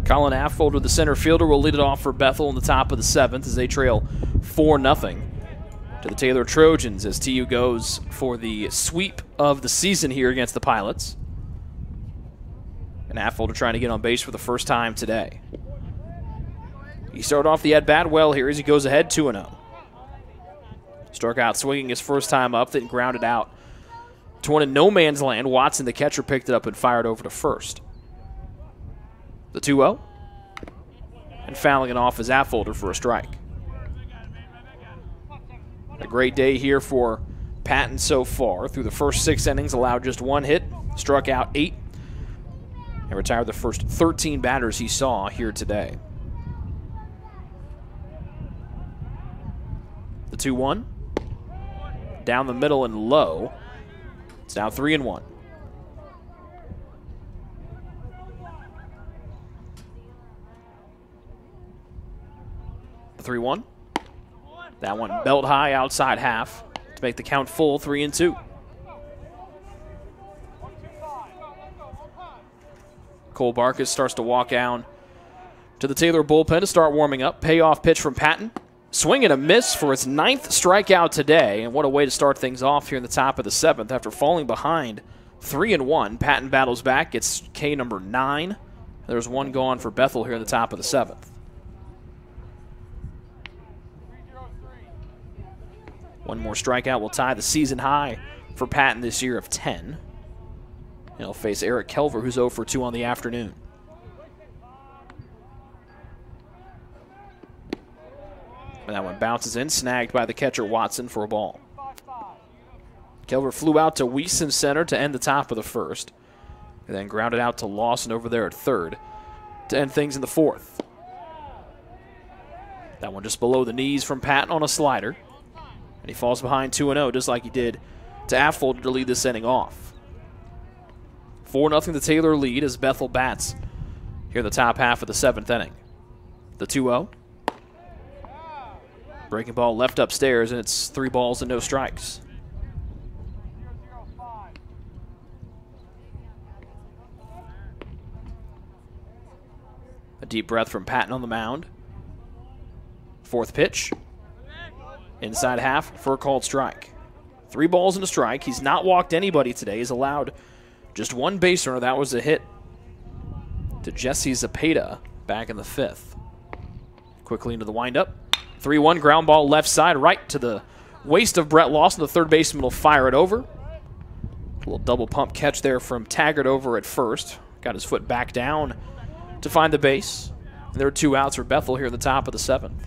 Colin Affolter, the center fielder, will lead it off for Bethel in the top of the 7th as they trail 4-0 to the Taylor Trojans as TU goes for the sweep of the season here against the Pilots. And Affolter trying to get on base for the first time today. He started off the at-bat well here as he goes ahead 2-0. Struck out swinging his first time up, then grounded out to one in no man's land. Watson, the catcher, picked it up and fired over to first. The 2-0. And fouling it off is Affolter for a strike. A great day here for Patton so far. Through the first 6 innings, allowed just 1 hit, struck out 8, and retired the first 13 batters he saw here today. The 2-1. Down the middle and low. It's now 3-1. The 3-1. That one belt high outside half to make the count full, 3-2. Cole Barkus starts to walk down to the Taylor bullpen to start warming up. Payoff pitch from Patton. Swing and a miss for its 9th strikeout today. And what a way to start things off here in the top of the 7th. After falling behind 3-1, Patton battles back, gets K number 9. There's one gone for Bethel here in the top of the 7th. One more strikeout will tie the season high for Patton this year of 10. He'll face Eric Kelver, who's 0 for 2 on the afternoon. And that one bounces in, snagged by the catcher Watson for a ball. Kelver flew out to Wiesen center to end the top of the 1st, and then grounded out to Lawson over there at 3rd to end things in the 4th. That one just below the knees from Patton on a slider. And he falls behind 2-0, just like he did to Affolter to lead this inning off. 4-0 the Taylor lead as Bethel bats here in the top half of the 7th inning. The 2-0. Breaking ball left upstairs, and it's 3 balls and no strikes. A deep breath from Patton on the mound. 4th pitch. Inside half for a called strike. 3 balls and a strike. He's not walked anybody today. He's allowed just 1 base runner. That was a hit to Jesse Zapata back in the 5th. Quickly into the windup. 3-1 ground ball left side right to the waist of Brett Lawson. The third baseman will fire it over. A little double pump catch there from Taggart over at first. Got his foot back down to find the base. And there are 2 outs for Bethel here at the top of the 7th.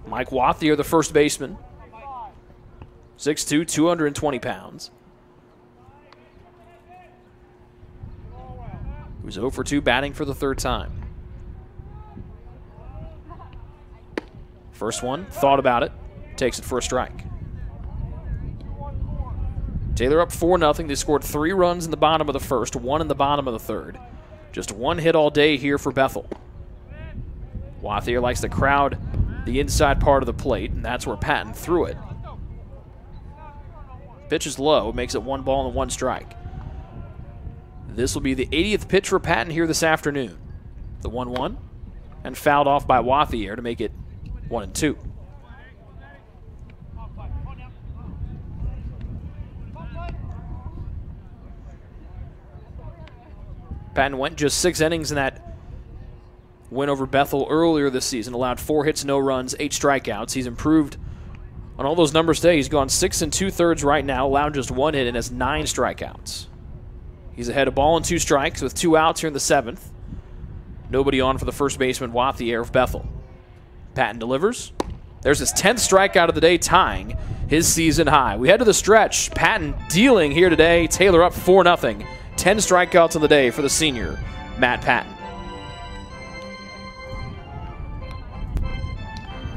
Mike Wathier, the first baseman. 6'2", 220 pounds. Who's 0 for 2 batting for the 3rd time. First one, thought about it. Takes it for a strike. Taylor up 4-0. They scored 3 runs in the bottom of the 1st, 1 in the bottom of the 3rd. Just 1 hit all day here for Bethel. Wathier likes to crowd the inside part of the plate, and that's where Patton threw it. Pitch is low, makes it 1 ball and 1 strike. This will be the 80th pitch for Patton here this afternoon. The 1-1, and fouled off by Wathier to make it 1-2. Patton went just 6 innings in that win over Bethel earlier this season. Allowed 4 hits, no runs, 8 strikeouts. He's improved on all those numbers today. He's gone 6 2/3 right now, allowed just 1 hit and has 9 strikeouts. He's ahead of ball and 2 strikes with 2 outs here in the 7th. Nobody on for the first baseman, Wathier of Bethel. Patton delivers. There's his 10th strikeout of the day, tying his season high. We head to the stretch. Patton dealing here today. Taylor up 4-0. 10 strikeouts on the day for the senior, Matt Patton.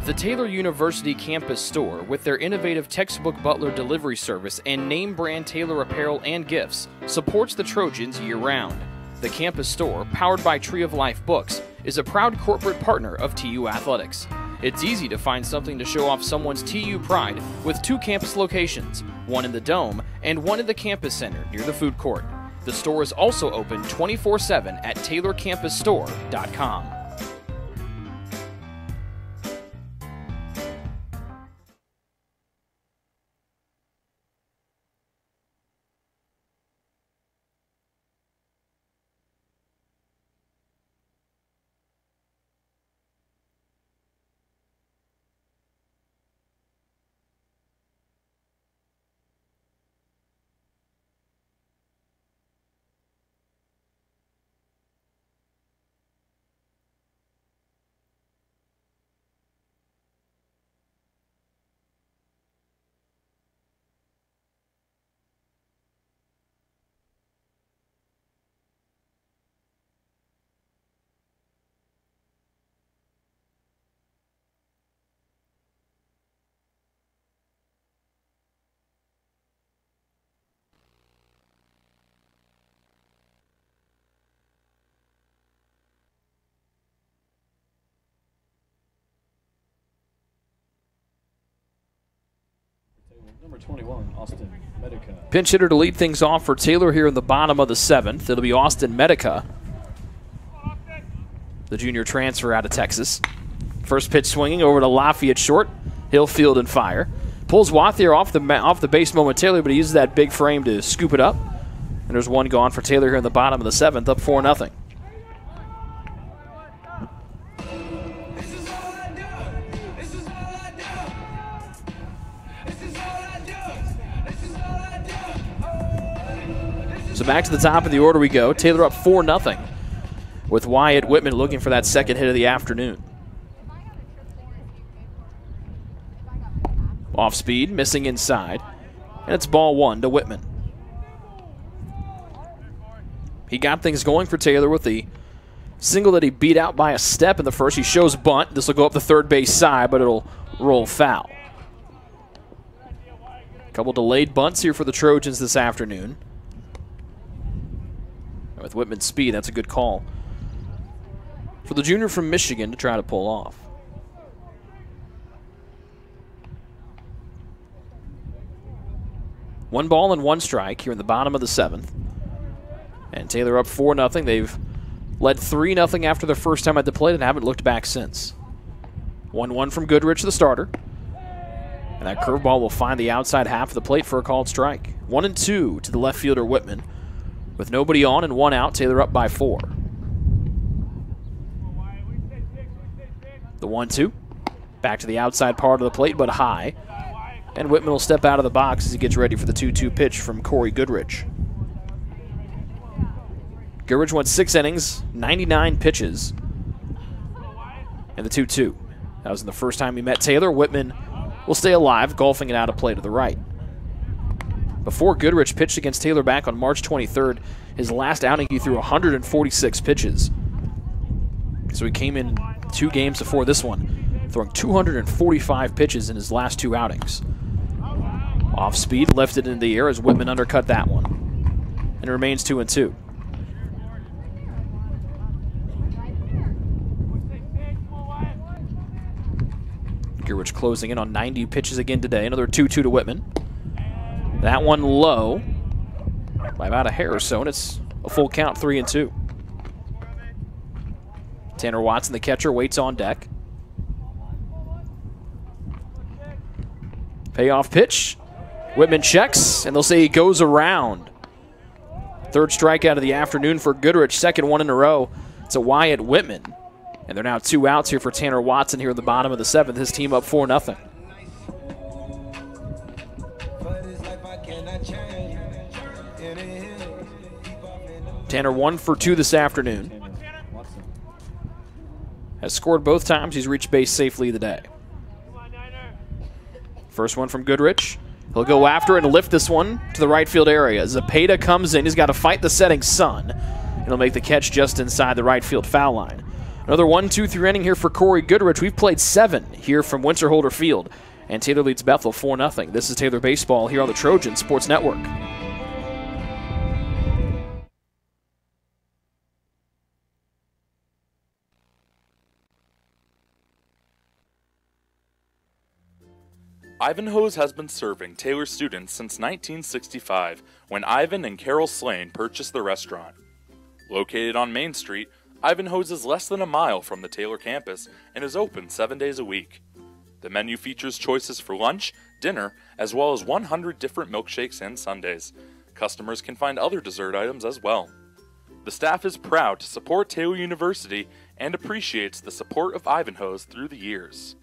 The Taylor University campus store, with their innovative textbook Butler delivery service and name brand Taylor apparel and gifts, supports the Trojans year-round. The campus store, powered by Tree of Life Books, is a proud corporate partner of TU Athletics. It's easy to find something to show off someone's TU pride with 2 campus locations, one in the Dome and one in the campus center near the food court. The store is also open 24/7 at TaylorCampusStore.com. Number 21, Austin Medica. Pinch hitter to lead things off for Taylor here in the bottom of the 7th. It'll be Austin Medica, the junior transfer out of Texas. First pitch swinging over to Lafayette short. He'll field and fire. Pulls Wathier off the base momentarily, but he uses that big frame to scoop it up. And there's 1 gone for Taylor here in the bottom of the 7th, up 4-0. So back to the top of the order we go. Taylor up 4-0 with Wyatt Whitman looking for that second hit of the afternoon. Off speed, missing inside. And it's ball 1 to Whitman. He got things going for Taylor with the single that he beat out by a step in the first. He shows bunt. This will go up the third base side, but it'll roll foul. A couple delayed bunts here for the Trojans this afternoon. With Whitman's speed, that's a good call for the junior from Michigan to try to pull off. One ball and 1 strike here in the bottom of the 7th. And Taylor up 4-0. They've led 3-0 after their first time at the plate and haven't looked back since. 1-1 from Goodrich, the starter. And that curveball will find the outside half of the plate for a called strike. 1-2 to the left fielder Whitman. With nobody on and 1 out, Taylor up by 4. The 1-2. Back to the outside part of the plate, but high. And Whitman will step out of the box as he gets ready for the 2-2 pitch from Corey Goodrich. Goodrich went 6 innings, 99 pitches. And the 2-2. That was the first time he met Taylor. Whitman will stay alive, golfing it out of play to the right. Before Goodrich pitched against Taylor back on March 23rd, his last outing he threw 146 pitches. So he came in 2 games before this one, throwing 245 pitches in his last 2 outings. Off speed, lifted into the air as Whitman undercut that one. And it remains 2-2. Goodrich closing in on 90 pitches again today. Another 2-2 to Whitman. That one low by about a hair or so, and it's a full count, 3-2. Tanner Watson, the catcher, waits on deck. Payoff pitch. Whitman checks, and they'll say he goes around. Third strikeout of the afternoon for Goodrich, second one in a row. It's a Wyatt Whitman. And they're now 2 outs here for Tanner Watson here in the bottom of the 7th. His team up 4-0. Tanner 1 for 2 this afternoon. Has scored both times. He's reached base safely today. First one from Goodrich. He'll go after it and lift this one to the right field area. Zepeda comes in. He's got to fight the setting sun. And he'll make the catch just inside the right field foul line. Another 1-2-3 inning here for Corey Goodrich. We've played 7 here from Winterholder Field. And Taylor leads Bethel 4-0. This is Taylor Baseball here on the Trojan Sports Network. Ivanhoe's has been serving Taylor students since 1965, when Ivan and Carol Slane purchased the restaurant. Located on Main Street, Ivanhoe's is less than a mile from the Taylor campus and is open 7 days a week. The menu features choices for lunch, dinner, as well as 100 different milkshakes and sundaes. Customers can find other dessert items as well. The staff is proud to support Taylor University and appreciates the support of Ivanhoe's through the years.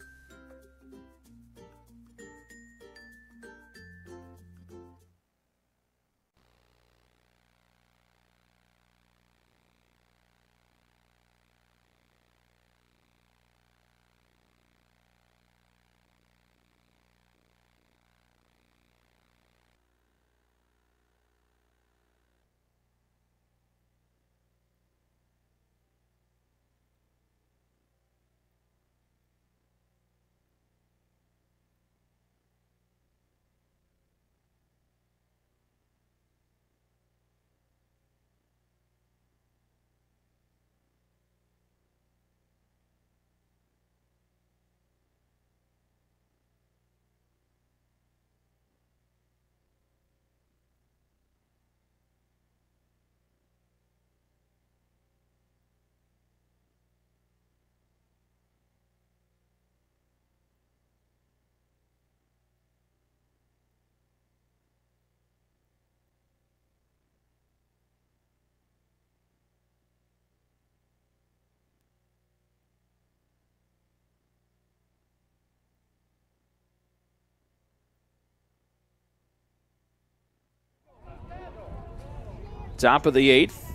Top of the 8th.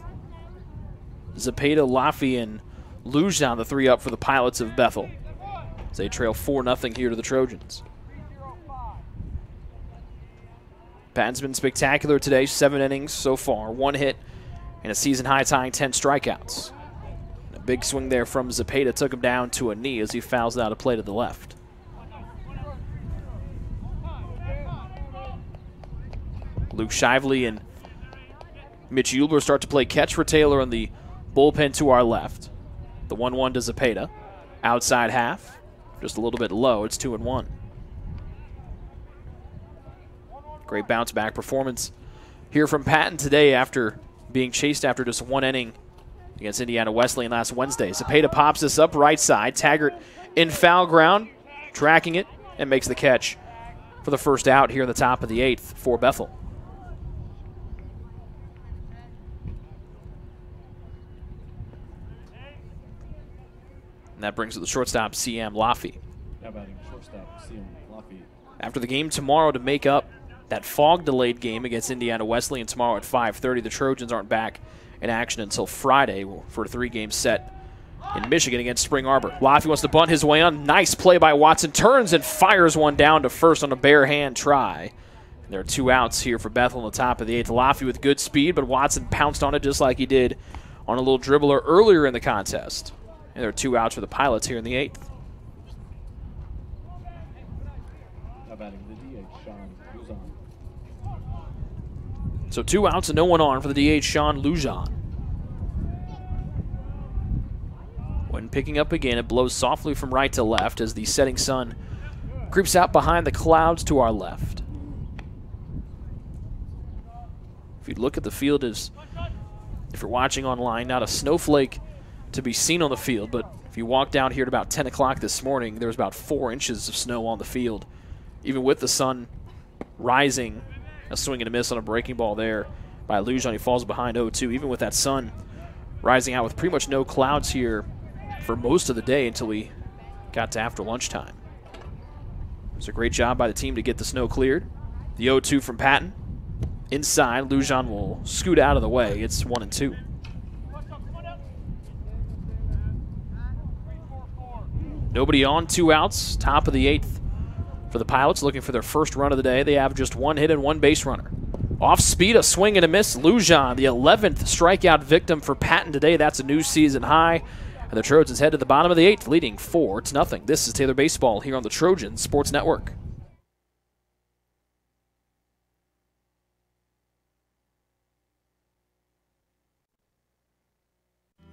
Zepeda, Laffey, and Lujan, the 3 up for the Pilots of Bethel, as they trail 4-0 here to the Trojans. Patton's been spectacular today. 7 innings so far, 1 hit, and a season-high tying 10 strikeouts. A big swing there from Zepeda took him down to a knee as he fouls out a play to the left. Luke Shively and Mitch Eubler start to play catch for Taylor in the bullpen to our left. The 1-1 to Zepeda. Outside half. Just a little bit low. It's 2-1. Great bounce back performance here from Patton today after being chased after just 1 inning against Indiana Wesleyan last Wednesday. Zepeda pops this up right side. Taggart in foul ground, tracking it, and makes the catch for the first out here in the top of the 8th for Bethel. And that brings to the shortstop, C.M. Laffey. Now batting shortstop, C.M. Laffey. After the game tomorrow to make up that fog-delayed game against Indiana Wesleyan tomorrow at 5:30, the Trojans aren't back in action until Friday for a 3-game set in Michigan against Spring Arbor. Laffey wants to bunt his way on. Nice play by Watson. Turns and fires one down to first on a bare hand try. And there are 2 outs here for Bethel in the top of the 8th. Laffey with good speed, but Watson pounced on it just like he did on a little dribbler earlier in the contest. And there are 2 outs for the Pilots here in the 8th. Now batting the DH, Sean Luzon. So 2 outs and no one on for the DH, Sean Lujan. When picking up again, it blows softly from right to left as the setting sun creeps out behind the clouds to our left. If you look at the field, if you're watching online, not a snowflake to be seen on the field, but if you walked out here at about 10 o'clock this morning, there was about 4 inches of snow on the field. Even with the sun rising, a swing and a miss on a breaking ball there by Lujan. He falls behind 0-2. Even with that sun rising out with pretty much no clouds here for most of the day until we got to after lunchtime. It's a great job by the team to get the snow cleared. The 0-2 from Patton. Inside, Lujan will scoot out of the way. It's 1-2. Nobody on, 2 outs, top of the 8th for the Pilots, looking for their first run of the day. They have just 1 hit and 1 base runner. Off speed, a swing and a miss. Lujan, the 11th strikeout victim for Patton today. That's a new season high. And the Trojans head to the bottom of the 8th, leading 4-0. This is Taylor Baseball here on the Trojan Sports Network.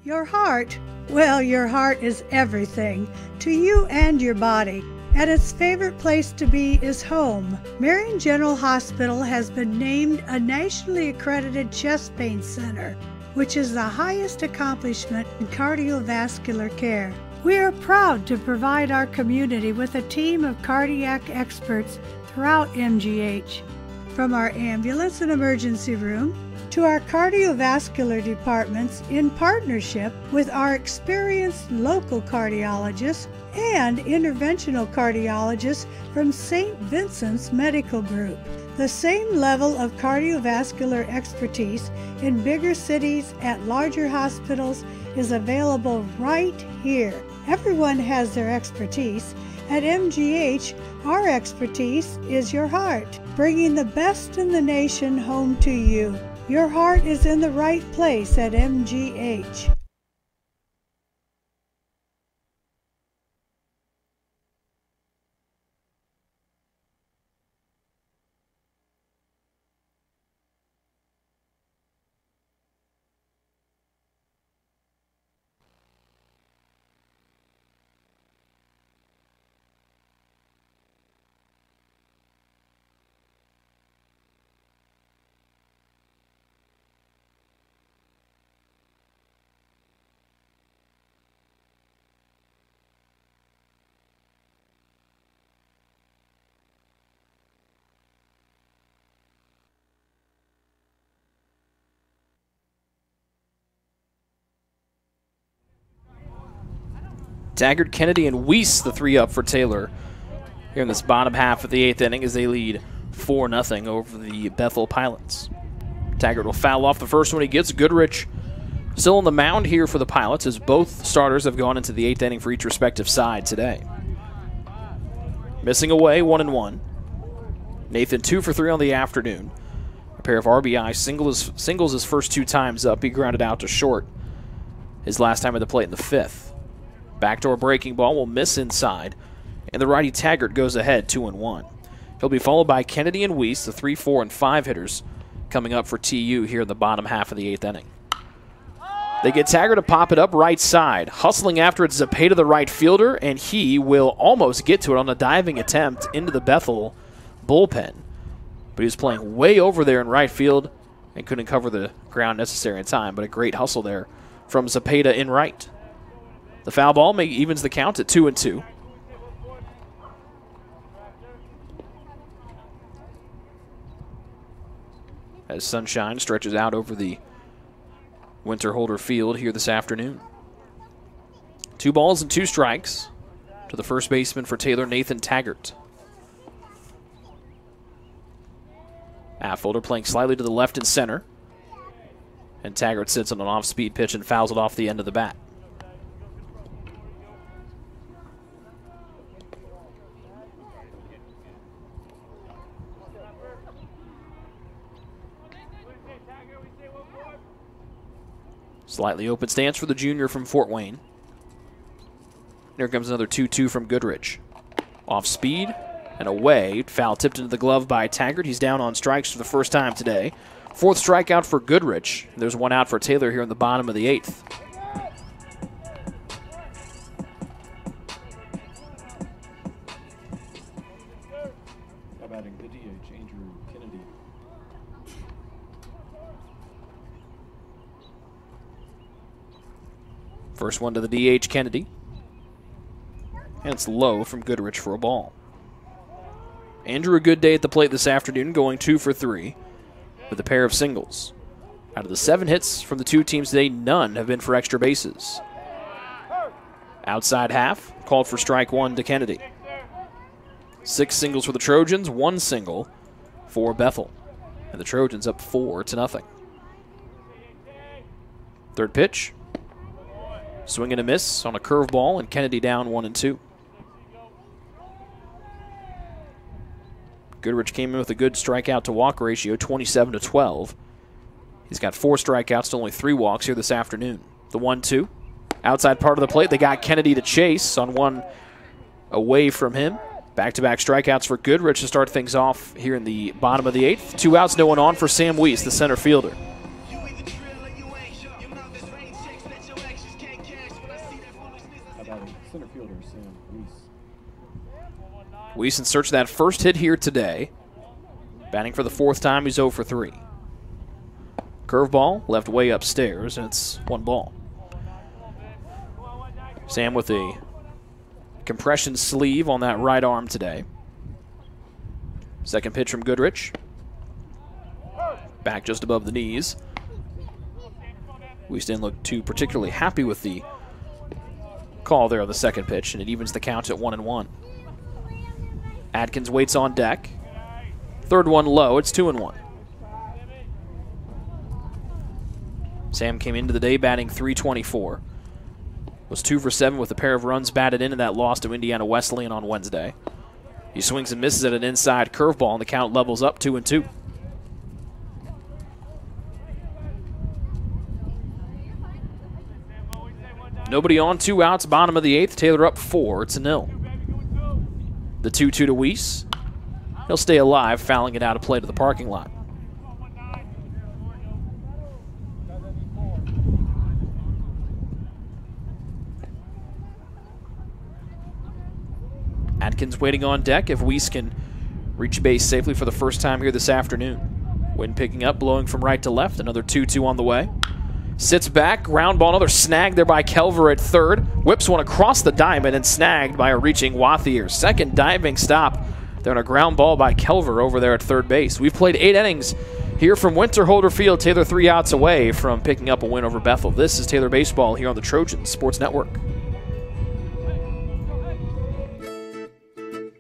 Your heart, well, your heart is everything to you and your body, and its favorite place to be is home. Marion General Hospital has been named a nationally accredited chest pain center, which is the highest accomplishment in cardiovascular care. We are proud to provide our community with a team of cardiac experts throughout MGH. From our ambulance and emergency room to our cardiovascular departments in partnership with our experienced local cardiologists and interventional cardiologists from St. Vincent's Medical Group. The same level of cardiovascular expertise in bigger cities at larger hospitals is available right here. Everyone has their expertise. At MGH, our expertise is your heart, bringing the best in the nation home to you. Your heart is in the right place at MGH. Taggart, Kennedy, and Weiss, the 3 up for Taylor here in this bottom half of the 8th inning as they lead 4-0 over the Bethel Pilots. Taggart will foul off the first one he gets. Goodrich still on the mound here for the Pilots as both starters have gone into the 8th inning for each respective side today. Missing away, 1-1. Nathan 2 for 3 on the afternoon. A pair of RBI singles his first 2 times up. He grounded out to short his last time at the plate in the 5th. Backdoor breaking ball will miss inside, and the righty Taggart goes ahead 2-1. He'll be followed by Kennedy and Weiss, the 3, 4, and 5 hitters, coming up for TU here in the bottom half of the 8th inning. They get Taggart to pop it up right side. Hustling after it, Zepeda, the right fielder, and he will almost get to it on a diving attempt into the Bethel bullpen. But he was playing way over there in right field and couldn't cover the ground necessary in time, but a great hustle there from Zepeda in right. The foul ball evens the count at 2-2. As sunshine stretches out over the Winter Holder Field here this afternoon. 2 balls and 2 strikes to the first baseman for Taylor, Nathan Taggart. Affolter playing slightly to the left and center. And Taggart sits on an off-speed pitch and fouls it off the end of the bat. Slightly open stance for the junior from Fort Wayne. Here comes another 2-2 from Goodrich. Off speed and away. Foul tipped into the glove by Taggart. He's down on strikes for the first time today. 4th strikeout for Goodrich. There's 1 out for Taylor here in the bottom of the 8th. How about in the DH, Andrew Kennedy? First one to the DH, Kennedy. And it's low from Goodrich for a ball. Andrew, a good day at the plate this afternoon, going 2 for 3 with a pair of singles. Out of the 7 hits from the two teams today, none have been for extra bases. Outside half, called for strike 1 to Kennedy. 6 singles for the Trojans, 1 single for Bethel. And the Trojans up 4-0. Third pitch. Swing and a miss on a curveball, and Kennedy down 1-2. Goodrich came in with a good strikeout to walk ratio, 27-12. He's got 4 strikeouts to only 3 walks here this afternoon. The 1-2. Outside part of the plate, they got Kennedy to chase on one away from him. Back-to-back strikeouts for Goodrich to start things off here in the bottom of the 8th. 2 outs, no one on for Sam Weiss, the center fielder. How about a center fielder, Sam Weiss? Weiss in search of that first hit here today. Batting for the 4th time, he's 0 for 3. Curveball left way upstairs, and it's 1 ball. Sam with a compression sleeve on that right arm today. Second pitch from Goodrich. Back just above the knees. Weiss didn't look too particularly happy with the call there on the second pitch, and it evens the count at 1-1. Adkins waits on deck. Third one low, it's 2-1. Sam came into the day batting .324. Was 2 for 7 with a pair of runs batted in that loss to Indiana Wesleyan on Wednesday. He swings and misses at an inside curveball, and the count levels up 2-2. Nobody on, 2 outs, bottom of the 8th. Taylor up 4, it's 0. The 2-2 to Weiss. He'll stay alive, fouling it out of play to the parking lot. Atkins waiting on deck if Weiss can reach base safely for the first time here this afternoon. Wind picking up, blowing from right to left. Another 2-2 on the way. Sits back, ground ball, another snag there by Kelver at third. Whips one across the diamond and snagged by a reaching Wathier. Second diving stop there on a ground ball by Kelver over there at third base. We've played 8 innings here from Winterholder Field. Taylor 3 outs away from picking up a win over Bethel. This is Taylor Baseball here on the Trojans Sports Network.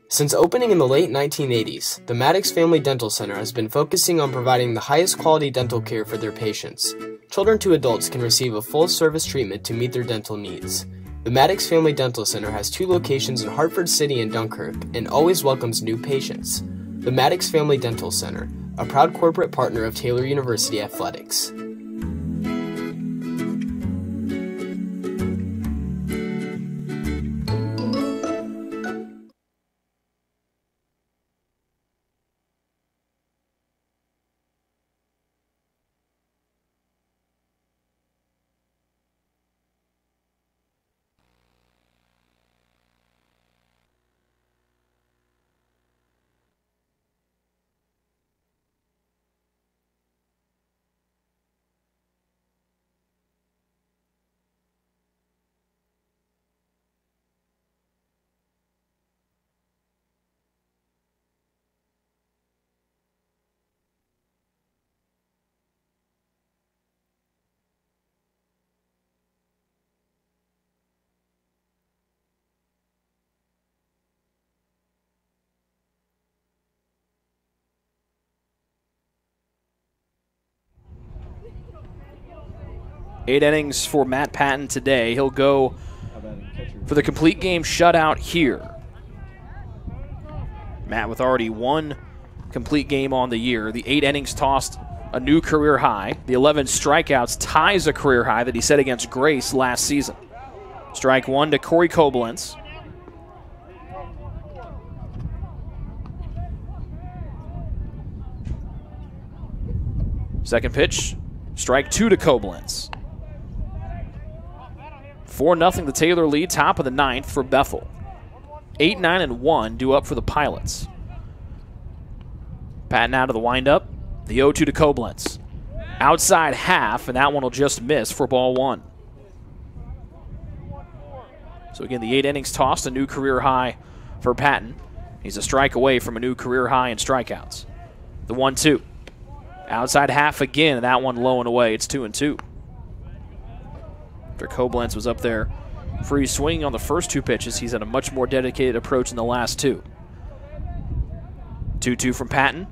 Since opening in the late 1980s, the Maddox Family Dental Center has been focusing on providing the highest quality dental care for their patients. Children to adults can receive a full-service treatment to meet their dental needs. The Maddox Family Dental Center has 2 locations in Hartford City and Dunkirk and always welcomes new patients. The Maddox Family Dental Center, a proud corporate partner of Taylor University Athletics. Eight innings for Matt Patton today. He'll go for the complete game shutout here. Matt with already 1 complete game on the year. The 8 innings tossed a new career high. The 11 strikeouts ties a career high that he set against Grace last season. Strike 1 to Corey Koblenz. Second pitch, strike 2 to Koblenz. 4-0 the Taylor lead, top of the 9th for Bethel. 8, 9, and 1 due up for the Pilots. Patton out of the windup. The 0-2 to Koblenz. Outside half, and that one will just miss for ball 1. So again, the 8 innings tossed, a new career high for Patton. He's a strike away from a new career high in strikeouts. The 1-2. Outside half again, and that one low and away. It's 2-2. After Koblenz was up there free swinging on the first 2 pitches, he's had a much more dedicated approach in the last 2. 2-2 from Patton.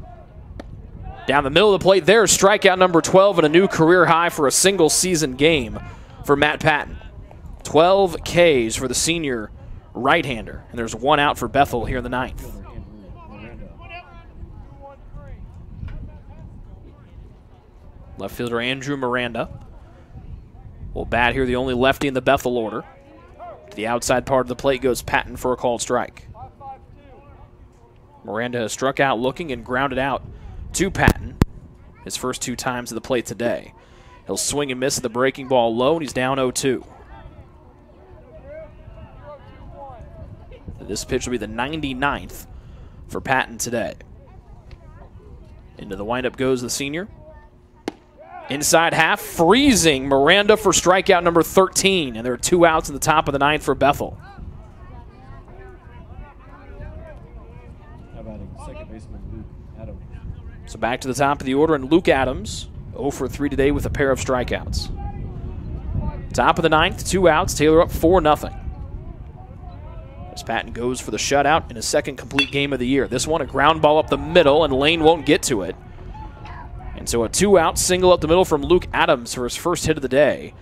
Down the middle of the plate there, strikeout number 12 and a new career high for a single season game for Matt Patton. 12 Ks for the senior right-hander, and there's 1 out for Bethel here in the 9th. Left fielder Andrew Miranda will bat here, the only lefty in the Bethel order. To the outside part of the plate goes Patton for a called strike. Miranda has struck out looking and grounded out to Patton his first 2 times at the plate today. He'll swing and miss at the breaking ball low, and he's down 0-2. This pitch will be the 99th for Patton today. Into the windup goes the senior. Inside half, freezing Miranda for strikeout number 13, and there are 2 outs in the top of the 9th for Bethel. How about second baseman Luke Adams? So back to the top of the order, and Luke Adams, 0 for 3 today with a pair of strikeouts. Top of the 9th, 2 outs, Taylor up 4-0. As Patton goes for the shutout in his second complete game of the year. This one, a ground ball up the middle, and Lane won't get to it. And so a 2-out single up the middle from Luke Adams for his first hit of the day.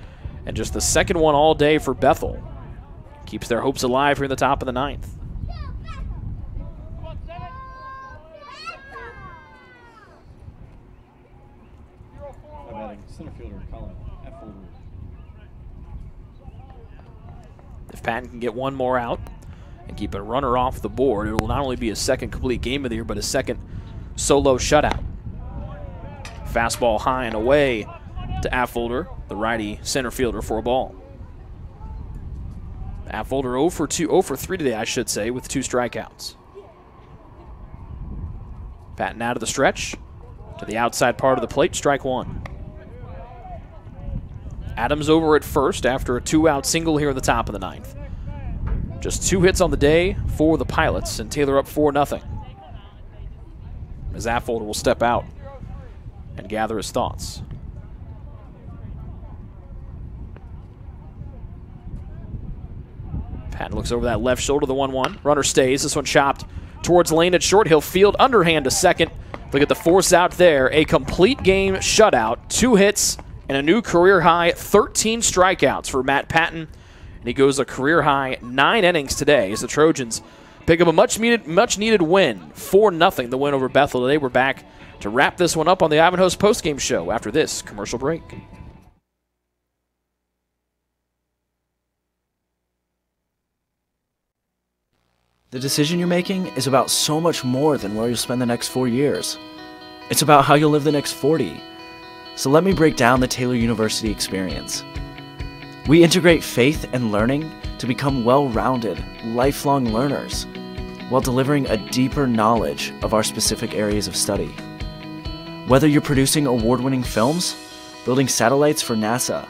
And just the second one all day for Bethel. Keeps their hopes alive here in the top of the 9th. Center fielder Colin Effelder. If Patton can get 1 more out and keep a runner off the board, it will not only be his second complete game of the year, but his second solo shutout. Fastball high and away to Affolder, the righty center fielder, for a ball. Affolder 0 for 3 today, I should say, with 2 strikeouts. Patton out of the stretch to the outside part of the plate, strike 1. Adams over at first after a 2-out single here at the top of the 9th. Just 2 hits on the day for the Pilots, and Taylor up 4-0. As Affolder will step out and gather his thoughts. Patton looks over that left shoulder, the 1-1. Runner stays. This one chopped towards Lane at short. He'll field underhand to second. Look at the force out there. A complete game shutout. 2 hits and a new career high 13 strikeouts for Matt Patton. And he goes a career high 9 innings today as the Trojans pick up a much needed win. 4-0 the win over Bethel today. We're back to wrap this one up on the Ivanhoe's postgame show after this commercial break. The decision you're making is about so much more than where you'll spend the next 4 years. It's about how you'll live the next 40. So let me break down the Taylor University experience. We integrate faith and learning to become well-rounded, lifelong learners, while delivering a deeper knowledge of our specific areas of study. Whether you're producing award-winning films, building satellites for NASA,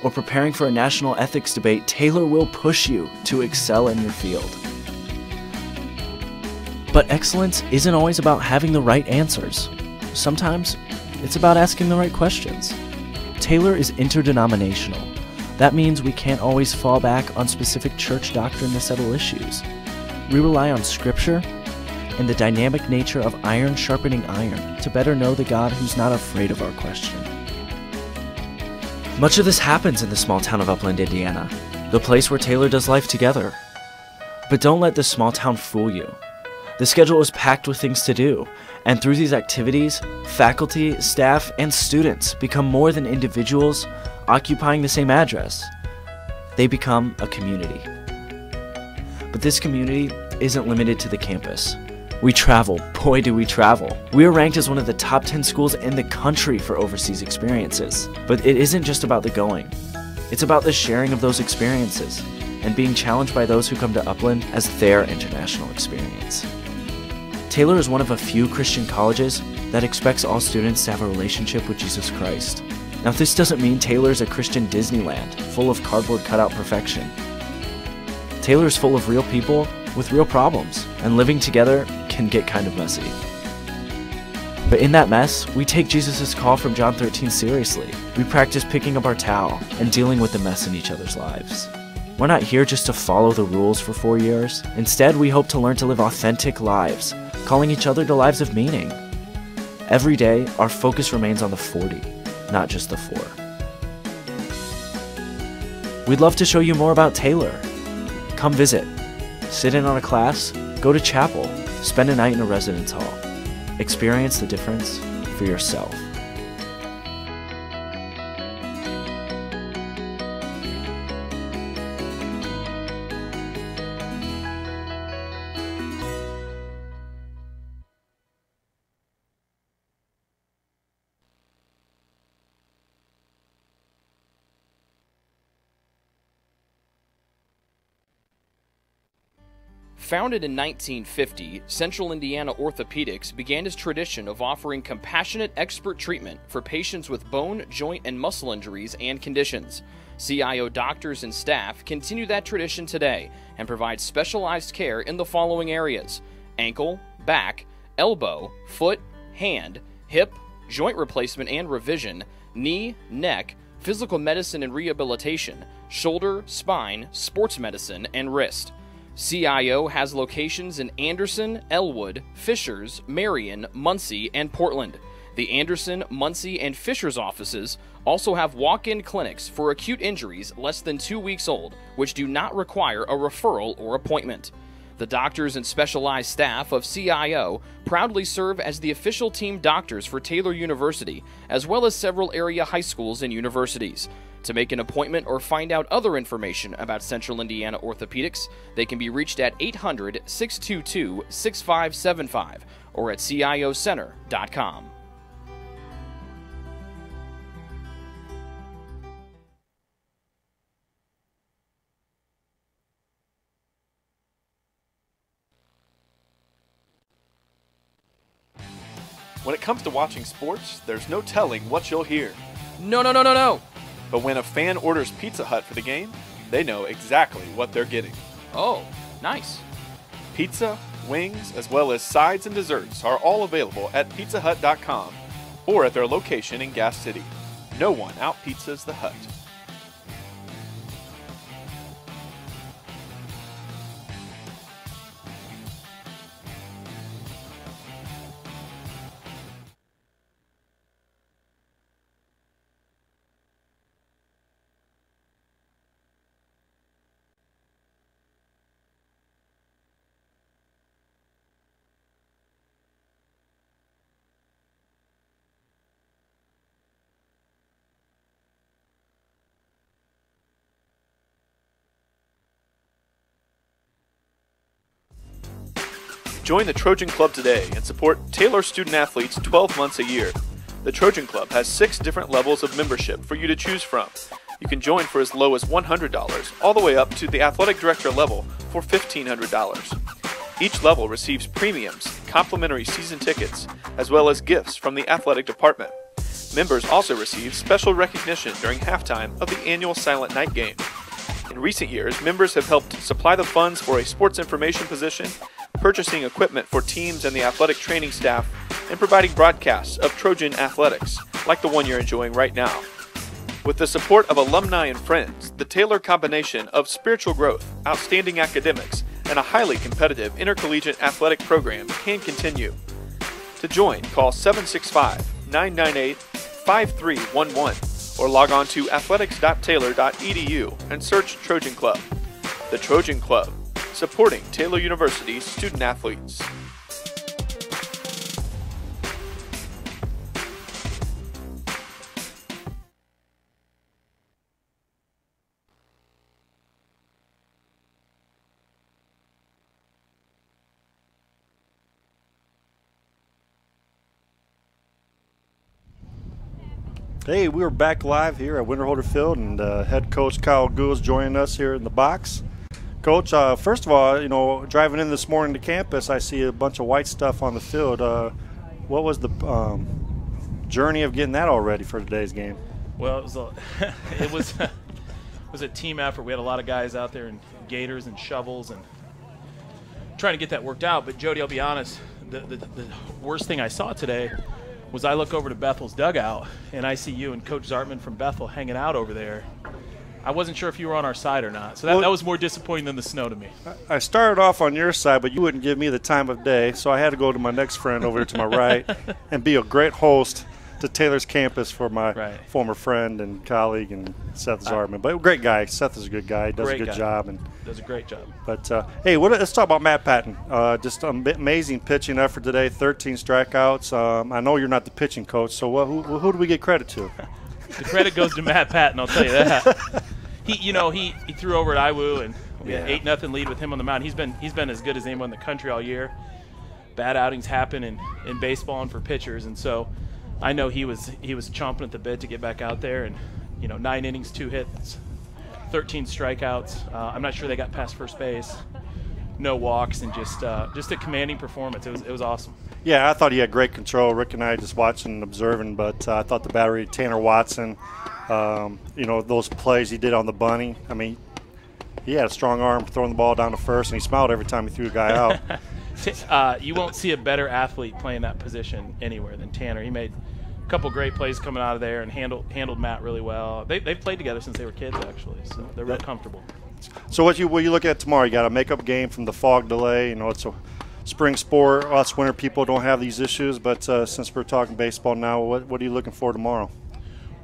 or preparing for a national ethics debate, Taylor will push you to excel in your field. But excellence isn't always about having the right answers. Sometimes it's about asking the right questions. Taylor is interdenominational. That means we can't always fall back on specific church doctrine to settle issues. We rely on Scripture and the dynamic nature of iron sharpening iron to better know the God who's not afraid of our question. Much of this happens in the small town of Upland, Indiana, the place where Taylor does life together. But don't let this small town fool you. The schedule is packed with things to do, and through these activities, faculty, staff, and students become more than individuals occupying the same address. They become a community. But this community isn't limited to the campus. We travel. Boy, do we travel. We are ranked as one of the top 10 schools in the country for overseas experiences. But it isn't just about the going. It's about the sharing of those experiences and being challenged by those who come to Upland as their international experience. Taylor is one of a few Christian colleges that expects all students to have a relationship with Jesus Christ. Now, this doesn't mean Taylor is a Christian Disneyland full of cardboard cutout perfection. Taylor's full of real people with real problems, and living together can get kind of messy. But in that mess, we take Jesus' call from John 13 seriously. We practice picking up our towel and dealing with the mess in each other's lives. We're not here just to follow the rules for 4 years. Instead, we hope to learn to live authentic lives, calling each other to lives of meaning. Every day, our focus remains on the 40, not just the 4. We'd love to show you more about Taylor. Come visit, sit in on a class, go to chapel, spend a night in a residence hall. Experience the difference for yourself. Founded in 1950, Central Indiana Orthopedics began its tradition of offering compassionate expert treatment for patients with bone, joint, and muscle injuries and conditions. CIO doctors and staff continue that tradition today and provide specialized care in the following areas: ankle, back, elbow, foot, hand, hip, joint replacement and revision, knee, neck, physical medicine and rehabilitation, shoulder, spine, sports medicine, and wrist. CIO has locations in Anderson, Elwood, Fishers, Marion, Muncie, and Portland. The Anderson, Muncie, and Fishers offices also have walk-in clinics for acute injuries less than 2 weeks old, which do not require a referral or appointment. The doctors and specialized staff of CIO proudly serve as the official team doctors for Taylor University, as well as several area high schools and universities. To make an appointment or find out other information about Central Indiana Orthopedics, they can be reached at 800-622-6575 or at ciocenter.com. When it comes to watching sports, there's no telling what you'll hear. No. But when a fan orders Pizza Hut for the game, they know exactly what they're getting. Oh, nice. Pizza, wings, as well as sides and desserts are all available at pizzahut.com or at their location in Gas City. No one out-pizzas the Hut. Join the Trojan Club today and support Taylor student athletes 12 months a year. The Trojan Club has 6 different levels of membership for you to choose from. You can join for as low as $100 all the way up to the athletic director level for $1,500. Each level receives premiums, complimentary season tickets, as well as gifts from the athletic department. Members also receive special recognition during halftime of the annual Silent Night game. In recent years, members have helped supply the funds for a sports information position, purchasing equipment for teams and the athletic training staff, and providing broadcasts of Trojan athletics, like the one you're enjoying right now. With the support of alumni and friends, the Taylor combination of spiritual growth, outstanding academics, and a highly competitive intercollegiate athletic program can continue. To join, call 765-998-5311 or log on to athletics.taylor.edu and search Trojan Club. The Trojan Club, supporting Taylor University's student athletes. Hey, we are back live here at Winterholder Field, and head coach Kyle Gould is joining us here in the box. Coach, first of all, you know, driving in this morning to campus, I see a bunch of white stuff on the field. What was the journey of getting that all ready for today's game? Well, it was a team effort. We had a lot of guys out there in gators and shovels and trying to get that worked out. But Jody, I'll be honest, the worst thing I saw today was I look over to Bethel's dugout and I see you and Coach Zartman from Bethel hanging out over there. I wasn't sure if you were on our side or not. So that was more disappointing than the snow to me. I started off on your side, but you wouldn't give me the time of day, so I had to go to my next friend over to my right and be a great host to Taylor's campus for my former friend and colleague and Seth Zartman. But great guy. Seth is a good guy. Does a good job. And does a great job. But, hey, let's talk about Matt Patton. Just an amazing pitching effort today, 13 strikeouts. I know you're not the pitching coach, so who do we get credit to? The credit goes to Matt Patton, I'll tell you that. He threw over at IWU, and we had 8-0 lead with him on the mound. He's been as good as anyone in the country all year. Bad outings happen in baseball and for pitchers, and so I know he was chomping at the bit to get back out there. And 9 innings, 2 hits, 13 strikeouts. I'm not sure they got past first base. No walks, and just a commanding performance. It was awesome. Yeah, I thought he had great control. Rick and I just watching and observing, but I thought the battery, Tanner Watson, those plays he did on the bunny. I mean, he had a strong arm throwing the ball down to first, and he smiled every time he threw a guy out. You won't see a better athlete playing that position anywhere than Tanner. He made a couple great plays coming out of there and handled Matt really well. They've played together since they were kids, actually, so they're real comfortable. So what you look at tomorrow? You got a makeup game from the fog delay. It's a spring sport. Us winter people don't have these issues, but since we're talking baseball now, what are you looking for tomorrow?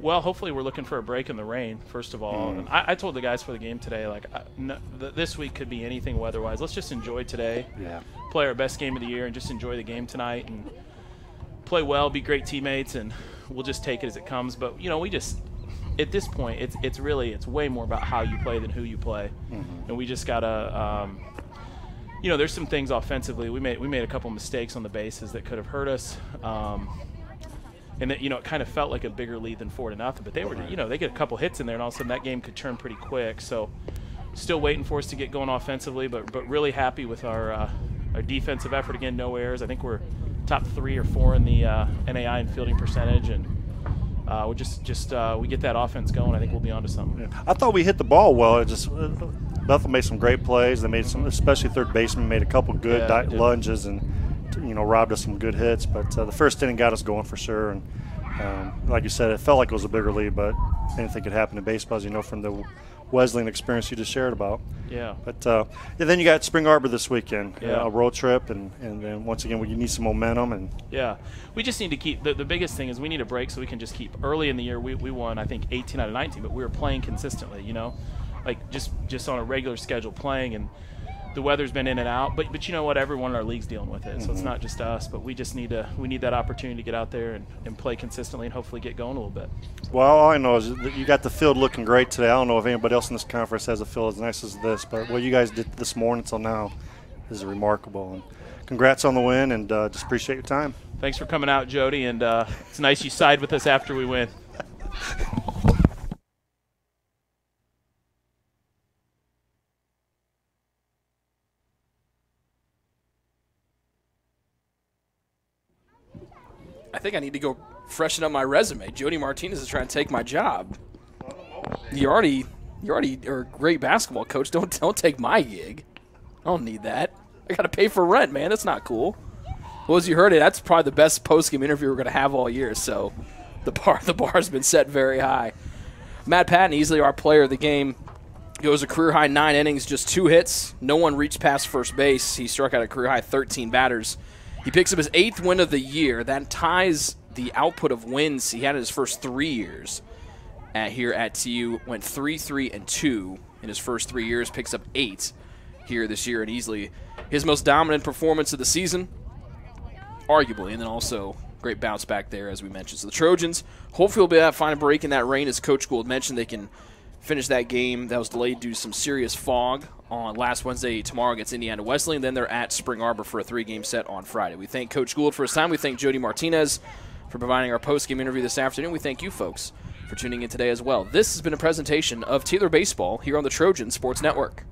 Well, hopefully we're looking for a break in the rain, first of all. And I told the guys for the game today, this week could be anything weather-wise. Let's just enjoy today, play our best game of the year, and just enjoy the game tonight and play well, be great teammates, and we'll just take it as it comes. But, we just – at this point, it's way more about how you play than who you play. And we just got to there's some things offensively. We made a couple mistakes on the bases that could have hurt us. And it kind of felt like a bigger lead than 4-0, but they were, they get a couple hits in there, and all of a sudden that game could turn pretty quick. So, still waiting for us to get going offensively, but really happy with our defensive effort. Again, no errors. I think we're top 3 or 4 in the NAI in fielding percentage, and we we get that offense going. I think we'll be onto something. Yeah. I thought we hit the ball well. Bethel made some great plays. They made some, especially third baseman, made a couple good lunges and robbed us some good hits. But the first inning got us going for sure. And like you said, it felt like it was a bigger lead, but anything could happen in baseball, as from the Wesleyan experience you just shared about. Yeah. But then you got Spring Arbor this weekend, a road trip, and then once again, you need some momentum. And we just need to keep the biggest thing is we need a break so we can just keep. Early in the year, we won, I think, 18 out of 19, but we were playing consistently, like just on a regular schedule playing, and the weather's been in and out, but you know what? Everyone in our league's dealing with it, so it's not just us. But we just need that opportunity to get out there and play consistently and hopefully get going a little bit. Well, all I know is that you got the field looking great today. I don't know if anybody else in this conference has a field as nice as this, but what you guys did this morning till now is remarkable. And congrats on the win, and just appreciate your time. Thanks for coming out, Jody, and it's nice you side with us after we win. I think I need to go freshen up my resume. Jody Martinez is trying to take my job. You already are a great basketball coach. Don't take my gig. I don't need that. I got to pay for rent, man. That's not cool. Well, as you heard it, that's probably the best post-game interview we're going to have all year. So the bar's been set very high. Matt Patton, easily our player of the game, goes a career-high 9 innings, just 2 hits. No one reached past first base. He struck out a career-high 13 batters. He picks up his 8th win of the year. That ties the output of wins he had in his first 3 years here at TU. Went 3-3-2 in his first 3 years. Picks up 8 here this year, and easily his most dominant performance of the season, arguably. And then also great bounce back there, as we mentioned. So the Trojans hopefully will be able to find a break in that rain. As Coach Gould mentioned, they can finish that game that was delayed due to some serious fog on last Wednesday. Tomorrow against Indiana Wesleyan. Then they're at Spring Arbor for a 3-game set on Friday. We thank Coach Gould for his time. We thank Jody Martinez for providing our post-game interview this afternoon. We thank you folks for tuning in today as well. This has been a presentation of Taylor Baseball here on the Trojan Sports Network.